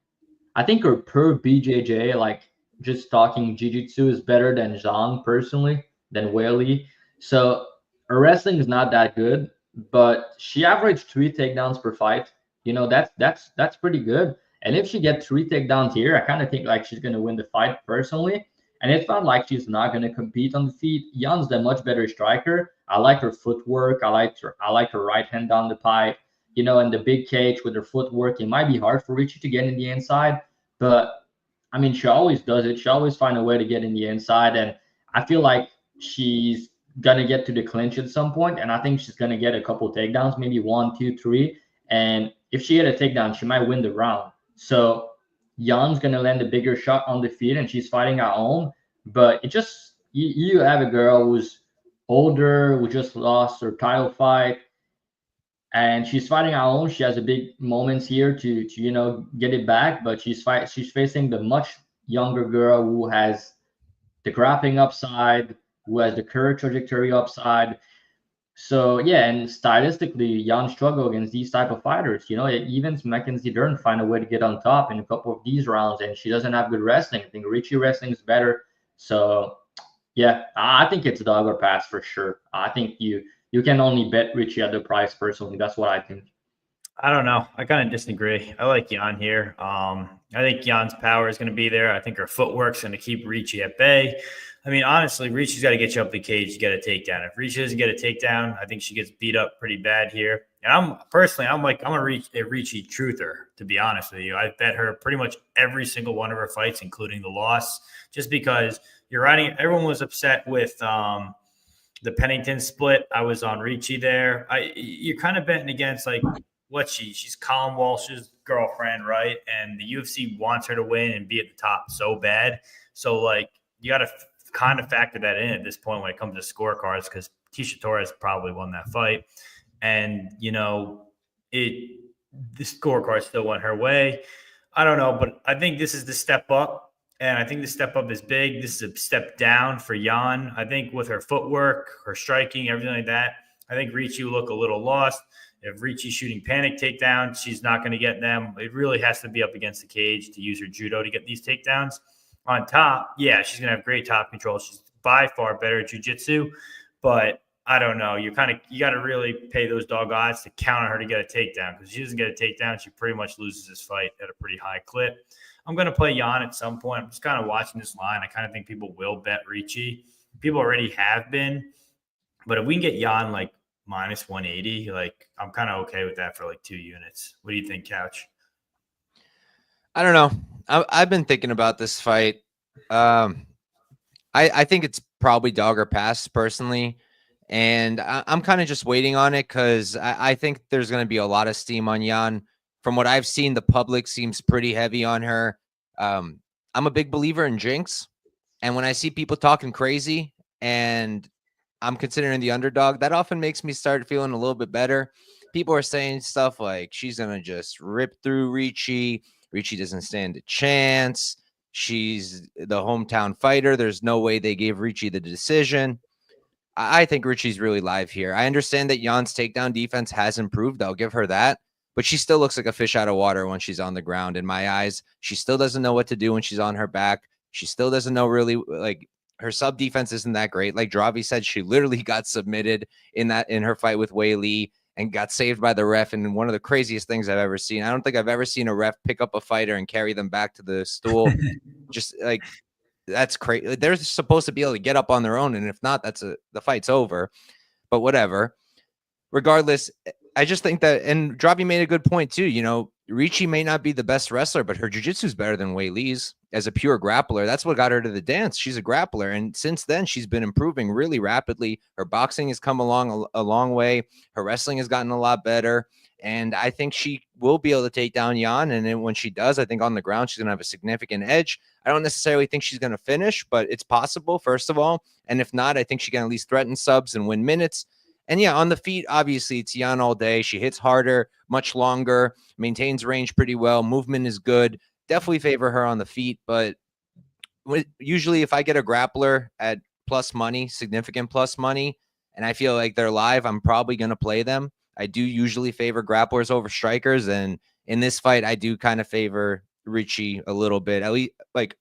I think her per BJJ, like just talking jiu-jitsu, is better than Zhang personally, than Weili. So her wrestling is not that good, but she averaged 3 takedowns per fight. That's pretty good. And if she gets 3 takedowns here, I kind of think like she's going to win the fight personally. And it's not like she's not going to compete on the feet. Jan's the much better striker. I like her footwork. I like her right hand down the pipe. In the big cage with her footwork, it might be hard for Ricci to get in the inside. But, I mean, she always does it. She always finds a way to get in the inside. And I feel like she's going to get to the clinch at some point. And I think she's going to get a couple takedowns, maybe 1, 2, 3. And if she get a takedown, she might win the round. So Jan's going to land a bigger shot on the feet, and she's fighting at home. But it just, you have a girl who's older, who just lost her title fight, and she's fighting at home. She has a big moments here to get it back, but she's facing the much younger girl who has the grappling upside, who has the curve trajectory upside. So yeah, and stylistically, Jan struggle against these type of fighters. Even Mackenzie Dern find a way to get on top in a couple of these rounds, and she doesn't have good wrestling. I think Ricci wrestling is better. So yeah, I think it's dog or pass for sure. I think you can only bet Ricci at the price personally. That's what I think. I don't know. I kind of disagree. I like Jan here. I think Jan's power is going to be there. I think her footwork's going to keep Ricci at bay. I mean, honestly, Ricci's got to get you up the cage to get a takedown. If Ricci doesn't get a takedown, I think she gets beat up pretty bad here. And I'm a Ricci truther, to be honest with you. I bet her pretty much every single one of her fights, including the loss, just because you're riding. Everyone was upset with the Pennington split. I was on Ricci there. You're kind of betting against like she's Colin Walsh's girlfriend, right? And the UFC wants her to win and be at the top so bad. So like you got to kind of factor that in at this point when it comes to scorecards, because Tisha Torres probably won that fight. And, the scorecard still went her way. I don't know, but I think this is the step up. And I think the step up is big. This is a step down for Jan. I think with her footwork, her striking, everything like that, I think Ricci will look a little lost. If Ricci's shooting panic takedowns, she's not going to get them. It really has to be up against the cage to use her judo to get these takedowns. On top, yeah, she's going to have great top control. She's by far better at jiu-jitsu, but I don't know. You got to really pay those dog odds to count on her to get a takedown, because if she doesn't get a takedown, she pretty much loses this fight at a pretty high clip. I'm going to play Jan at some point. I'm just kind of watching this line. I kind of think people will bet Ricci. People already have been, but if we can get Jan like minus 180, like I'm kind of okay with that for like 2 units. What do you think, Couch? I don't know. I've been thinking about this fight. I think it's probably dog or pass personally. And I'm kind of just waiting on it because I think there's going to be a lot of steam on Jan. From what I've seen, the public seems pretty heavy on her. I'm a big believer in jinx. And when I see people talking crazy and I'm considering the underdog, that often makes me start feeling a little bit better. People are saying stuff like she's going to just rip through Ricci. Ricci doesn't stand a chance. She's the hometown fighter. There's no way they gave Ricci the decision. I think Ricci's really live here. I understand that Jan's takedown defense has improved. I'll give her that. But she still looks like a fish out of water when she's on the ground in my eyes. She still doesn't know what to do when she's on her back. She still doesn't know really, like, her sub defense isn't that great. Like Dravhy said, she literally got submitted in her fight with Wei Li and got saved by the ref. And one of the craziest things I've ever seen. I don't think I've ever seen a ref pick up a fighter and carry them back to the stool. Just like, that's crazy. They're supposed to be able to get up on their own, and if not, the fight's over. But whatever. Regardless, I just think that, and Dravhy made a good point too. Ricci may not be the best wrestler, but her jiu-jitsu is better than Wei Li's as a pure grappler. That's what got her to the dance. She's a grappler, and since then she's been improving really rapidly. Her boxing has come along a long way. Her wrestling has gotten a lot better. And I think she will be able to take down Jan. And then when she does, I think on the ground, she's going to have a significant edge. I don't necessarily think she's going to finish, but it's possible, first of all. And if not, I think she can at least threaten subs and win minutes. And yeah, on the feet, obviously, it's Jan all day. She hits harder, much longer, maintains range pretty well. Movement is good. Definitely favor her on the feet. But usually if I get a grappler at plus money, significant plus money, and I feel like they're live, I'm probably going to play them. I do usually favor grapplers over strikers, and in this fight, I do kind of favor Ricci a little bit, at least like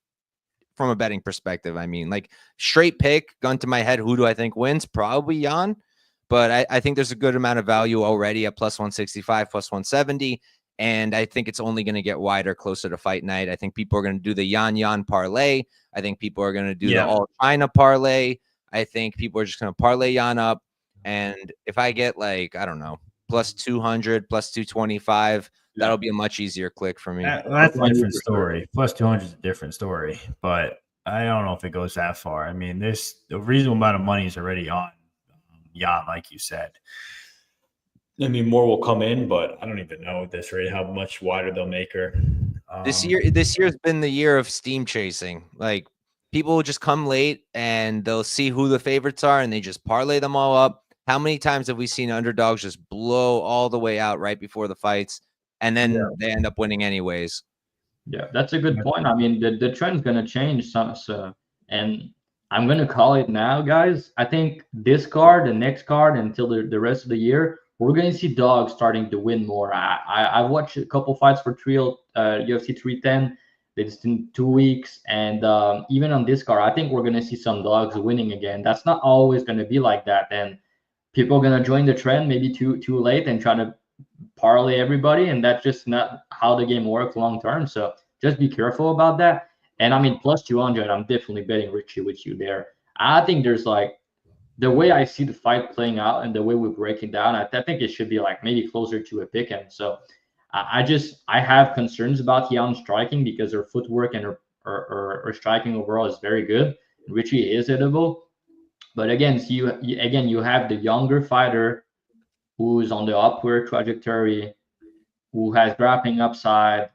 from a betting perspective. I mean, like straight pick, gun to my head, who do I think wins? Probably Jan, but I think there's a good amount of value already at plus 165, plus 170, and I think it's only going to get wider closer to fight night. I think people are going to do the Jan parlay. I think people are going to do the all China parlay. I think people are just going to parlay Jan up. And if I get like, I don't know, plus 200, plus 225, that'll be a much easier click for me. That's a different story. Plus 200 is a different story, but I don't know if it goes that far. I mean, the reasonable amount of money is already on Jan, like you said. I mean, more will come in, but I don't even know at this rate how much wider they'll make her. This year's been the year of steam chasing. Like, people will just come late and they'll see who the favorites are and they just parlay them all up. How many times have we seen underdogs just blow all the way out right before the fights, and then they end up winning anyways? Yeah, that's a good point. I mean, the trend's going to change some, and I'm going to call it now, guys. I think this card, the next card, until the rest of the year, we're going to see dogs starting to win more. I've watched a couple fights for UFC 310. It's in 2 weeks, and even on this card, I think we're going to see some dogs winning again. That's not always going to be like that, and people are going to join the trend maybe too late and try to parlay everybody, and that's just not how the game works long term. So just be careful about that. And I mean, plus 200, I'm definitely betting Ricci with you there. I think there's like the way I see the fight playing out and the way we break it down, I think it should be like maybe closer to a pick 'em. So I have concerns about Yan striking because her footwork and her striking overall is very good. Ricci is hittable, but again, so you have the younger fighter who's on the upward trajectory, who has grappling upside,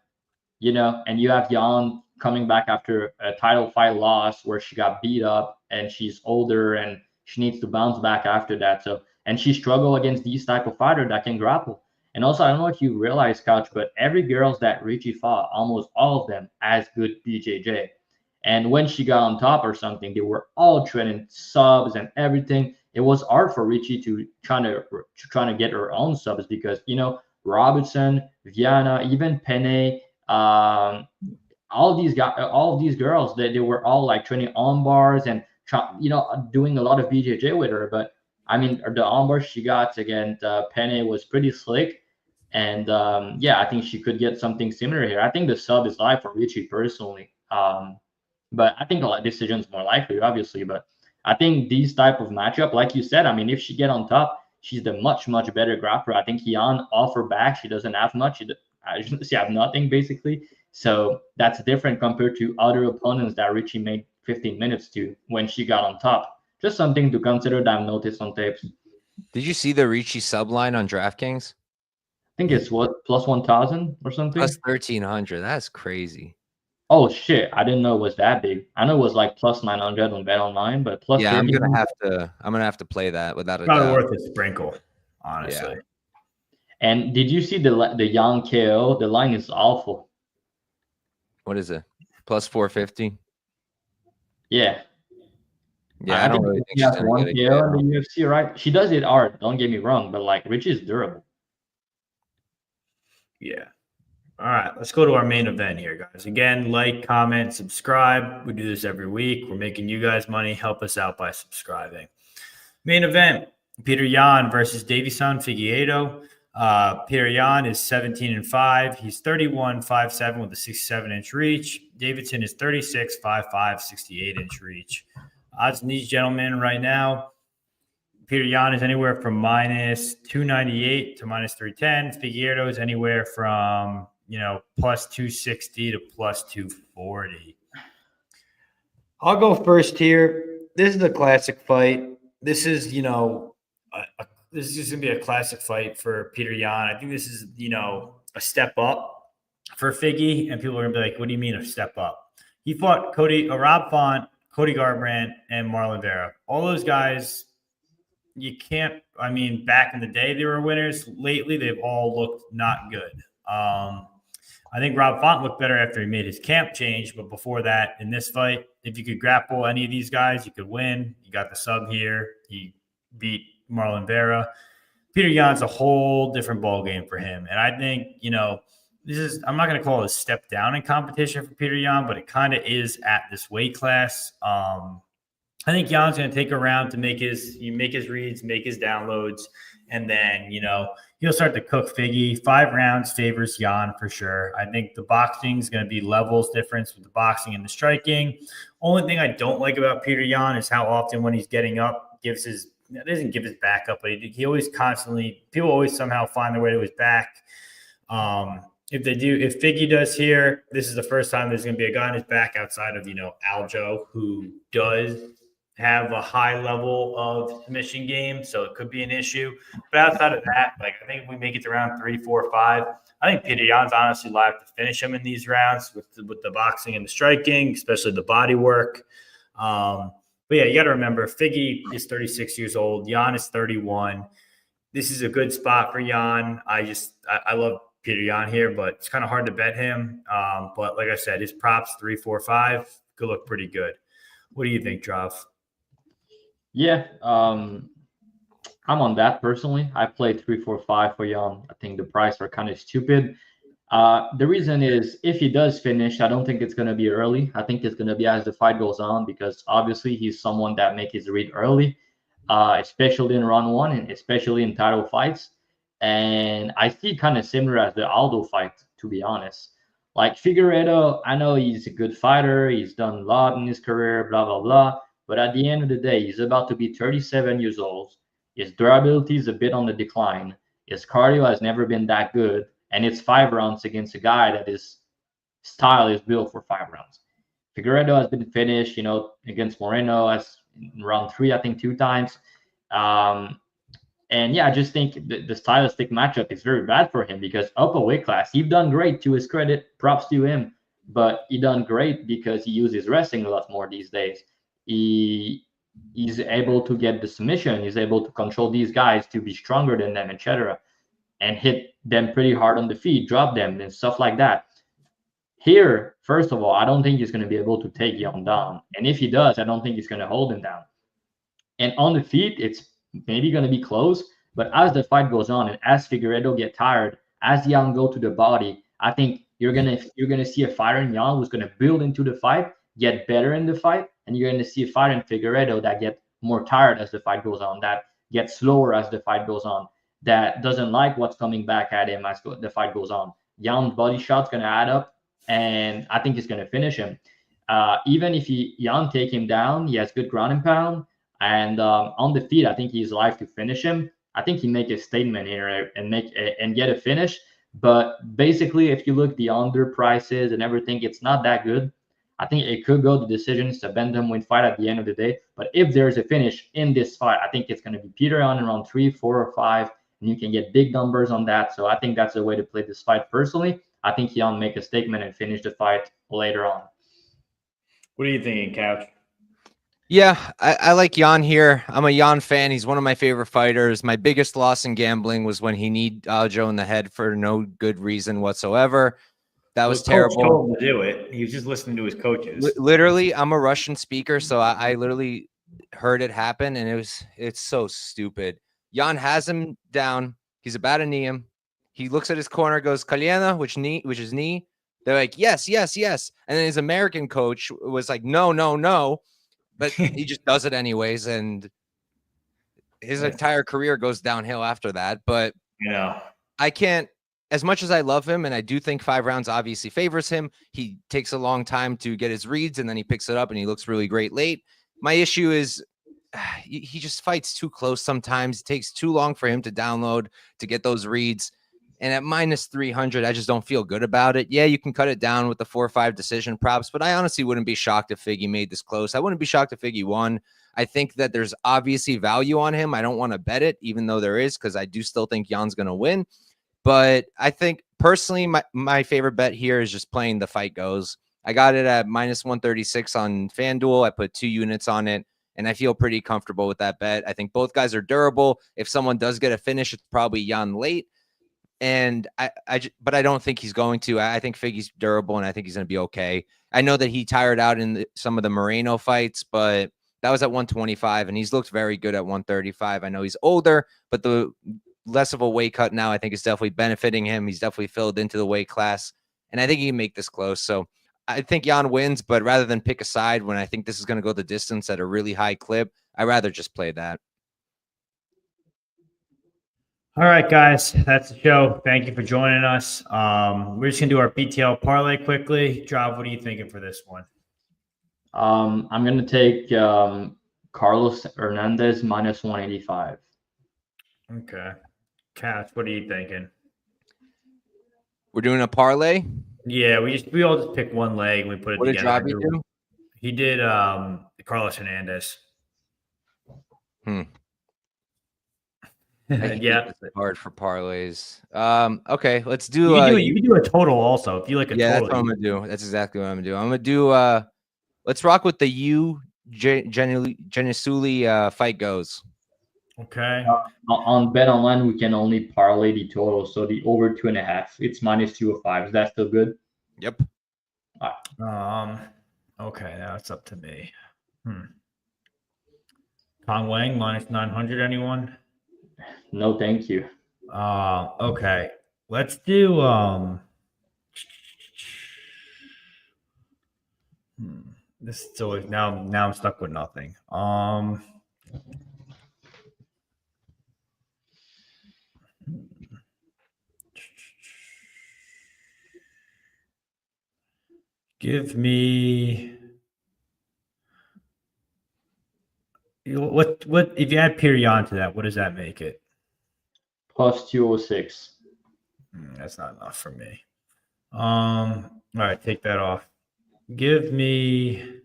and you have Yan coming back after a title fight loss where she got beat up and she's older and she needs to bounce back after that. So, and she struggled against these type of fighter that can grapple. And also, I don't know if you realize, Couch, but every girls that Ricci fought, almost all of them as good BJJ. And when she got on top or something, they were all trading subs and everything. It was hard for Ricci to trying to get her own subs because Robertson, Viana, even Penne, all of these girls, they were all like training on bars and doing a lot of BJJ with her. But I mean, the on bars she got against Penne was pretty slick, and yeah, I think she could get something similar here. I think the sub is live for Ricci personally, but I think a decision is more likely, obviously. But I think these type of matchup, like you said, I mean, if she get on top, she's the much better grappler. I think Yan off her back, she doesn't have much. She have nothing basically. So that's different compared to other opponents that Ricci made 15 minutes to when she got on top. Just something to consider that I've noticed on tapes. Did you see the Ricci subline on DraftKings? I think it's what, plus 1,000 or something? Plus 1,300. That's crazy. Oh shit! I didn't know it was that big. I know it was like plus 900 on Bet Online, but plus. Yeah, I'm gonna have to play that without a Probably doubt. worth a sprinkle, honestly. Yeah. And did you see the Yang KO? The line is awful. What is it? Plus 450. Yeah. Yeah, I don't really think she's has gonna one get KO it. in the UFC, right? She does it hard. Don't get me wrong, but like Ricci is durable. Yeah. All right, let's go to our main event here, guys. Again, like, comment, subscribe. We do this every week. We're making you guys money. Help us out by subscribing. Main event, Peter Yan versus Davison Figueiredo. Peter Yan is 17-5. He's 31-5'7" with a 67-inch reach. Davidson is 36-5'5", 68-inch reach. Odds on these gentlemen right now, Peter Yan is anywhere from minus 298 to minus 310. Figueiredo is anywhere from plus 260 to plus 240. I'll go first here. This is a classic fight. This is, this is just going to be a classic fight for Peter Yan. I think this is, a step up for Figgy, and people are going to be like, what do you mean a step up? He fought Rob Font, Cody Garbrandt, and Marlon Vera. All those guys, back in the day, they were winners. Lately, they've all looked not good. I think Rob Font looked better after he made his camp change, but before that, in this fight, if you could grapple any of these guys, you could win. You got the sub here. He beat Marlon Vera. Peter Yan's a whole different ball game for him, and I think I'm not going to call it a step down in competition for Peter Yan, but it kind of is at this weight class. I think Yan's going to take a round to make his reads, make his downloads, and then he'll start to cook Figgy. 5 rounds favors Yan for sure. I think the boxing is going to be levels difference with the boxing and the striking. Only thing I don't like about Peter Yan is how often when he's getting up doesn't give his back up, but he always people always somehow find their way to his back. If Figgy does here, this is the first time there's going to be a guy on his back outside of Aljo, who does have a high level of submission game, so it could be an issue. But outside of that, I think if we make it to round 3, 4, 5, I think Peter Yan's honestly live to finish him in these rounds with the boxing and the striking, especially the body work. But yeah, you got to remember, Figgy is 36 years old. Yan is 31. This is a good spot for Yan. I love Peter Yan here, but it's kind of hard to bet him. But like I said, his props 3, 4, 5 could look pretty good. What do you think, Drav? Yeah, I'm on that personally. I played 3, 4, 5 for Yan. I think the price are kind of stupid. The reason is if he does finish, I don't think it's going to be early. I think it's going to be as the fight goes on, because obviously he's someone that makes his read early, especially in round 1 and especially in title fights. And I see kind of similar as the Aldo fight, to be honest. Like Figueiredo, I know he's a good fighter. He's done a lot in his career, blah, blah, blah. But at the end of the day, he's about to be 37 years old. His durability is a bit on the decline. His cardio has never been that good, and it's 5 rounds against a guy that his style is built for 5 rounds. Figueiredo has been finished, against Moreno as in round 3, I think 2 times. And yeah, I just think the stylistic matchup is very bad for him because up a weight class, he's done great to his credit. Props to him, but he done great because he uses wrestling a lot more these days. He's able to get the submission. He's able to control these guys to be stronger than them, etc., and hit them pretty hard on the feet, drop them, and stuff like that. Here, first of all, I don't think he's going to be able to take Jan down, and if he does, I don't think he's going to hold him down. And on the feet, it's maybe going to be close, but as the fight goes on and as Figueiredo get tired, as Jan go to the body, I think you're gonna see a fighter in Jan who's gonna build into the fight, get better in the fight, and you're gonna see a fighter in Figueiredo that get more tired as the fight goes on, that gets slower as the fight goes on, that doesn't like what's coming back at him as the fight goes on. Jan's body shot's gonna add up, and I think he's gonna finish him. Even if Jan take him down, he has good ground and pound. And on the feet, I think he's live to finish him. I think he make a statement here and get a finish. But basically, if you look the under prices and everything, it's not that good. I think it could go to decisions. It's a bantamweight fight at the end of the day. But if there's a finish in this fight, I think it's going to be Peter on around 3, 4, or 5, and you can get big numbers on that. So I think that's the way to play this fight. Personally, I think he'll make a statement and finish the fight later on. What are you thinking, Couch? Yeah, I like Jan here. I'm a Jan fan. He's one of my favorite fighters. My biggest loss in gambling was when he kneed Aljo in the head for no good reason whatsoever. That was terrible. Coach told him to do it. He was just listening to his coaches. Literally, I'm a Russian speaker, so I literally heard it happen, and it's so stupid. Jan has him down. He's about to knee him. He looks at his corner, goes Kalyana, which is knee. They're like, yes, yes, yes. And then his American coach was like, no, no, no. But he just does it anyways, and his entire career goes downhill after that. But I can't, as much as I love him, and I do think 5 rounds obviously favors him, he takes a long time to get his reads, and then he picks it up, and he looks really great late. My issue is he just fights too close sometimes. It takes too long for him to download, to get those reads. And at minus 300, I just don't feel good about it. Yeah, you can cut it down with the 4-5 decision props, but I honestly wouldn't be shocked if Figgy made this close. I wouldn't be shocked if Figgy won. I think that there's obviously value on him. I don't want to bet it, even though there is, because I do still think Jan's going to win. But I think personally, my favorite bet here is just playing the fight goes. I got it at minus 136 on FanDuel. I put 2 units on it, and I feel pretty comfortable with that bet. I think both guys are durable. If someone does get a finish, it's probably Jan late. And but I don't think he's going to. I think Figgy's durable, and I think he's going to be okay. I know that he tired out in some of the Moreno fights, but that was at 125, and he's looked very good at 135. I know he's older, but the less of a weight cut now, I think, is definitely benefiting him. He's definitely filled into the weight class, and I think he can make this close. So I think Jan wins, but rather than pick a side when I think this is going to go the distance at a really high clip, I'd rather just play that. All right, guys, that's the show. Thank you for joining us. We're just gonna do our BTL parlay quickly. Dravhy, what are you thinking for this one? I'm gonna take Carlos Hernandez minus 185. Okay, Cash, what are you thinking? We're doing a parlay. Yeah, we all just pick one leg and we put it together. What did Dravhy do? He did Carlos Hernandez. Yeah, it's hard for parlays. Okay, let's do. You can do a total also if you like a total. That's what I'm gonna do. That's exactly what I'm gonna do. I'm gonna do. Let's rock with the Jenisuly fight goes. Okay. On Bet Online, we can only parlay the total, so the over 2.5. It's minus 205. Is that still good? Yep. Okay, now it's up to me. Wang minus 900. Anyone? No, thank you. Okay. Let's do this is always now I'm stuck with nothing. Give me What if you add Perion to that? What does that make it? Plus 206. That's not enough for me. All right, take that off. Give me.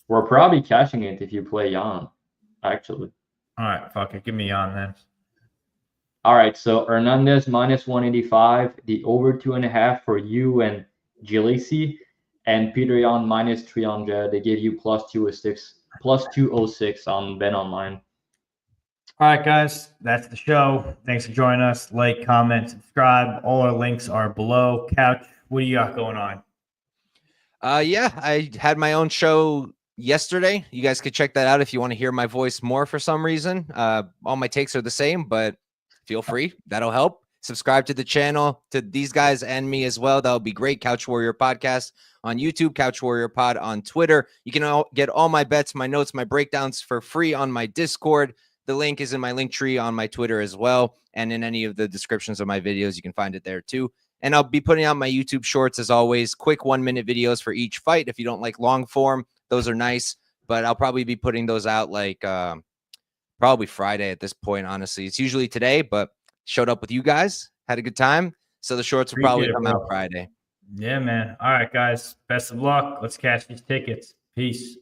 We're probably cashing it if you play Jan, actually. All right, fuck it. Give me on then. All right, so Hernandez minus 185, the over 2.5 for you and Gilisi, and Peter Jan minus 300. They give you plus 206 on Bet Online. All right, guys, that's the show. Thanks for joining us. Like, comment, subscribe. All our links are below. Couch, what do you got going on? Yeah, I had my own show yesterday. You guys could check that out if you want to hear my voice more for some reason. All my takes are the same, but feel free. That'll help. Subscribe to the channel, to these guys and me as well. That would be great. Couch Warrior Podcast on YouTube, Couch Warrior Pod on Twitter. You can get all my bets, my notes, my breakdowns for free on my Discord. The link is in my link tree on my Twitter as well. And in any of the descriptions of my videos, you can find it there too. And I'll be putting out my YouTube shorts as always, quick 1-minute videos for each fight. If you don't like long form, those are nice, but I'll probably be putting those out like probably Friday at this point, honestly. It's usually today, but showed up with you guys, had a good time. So the shorts will probably come out Friday. Yeah, man. All right, guys. Best of luck. Let's cash these tickets. Peace.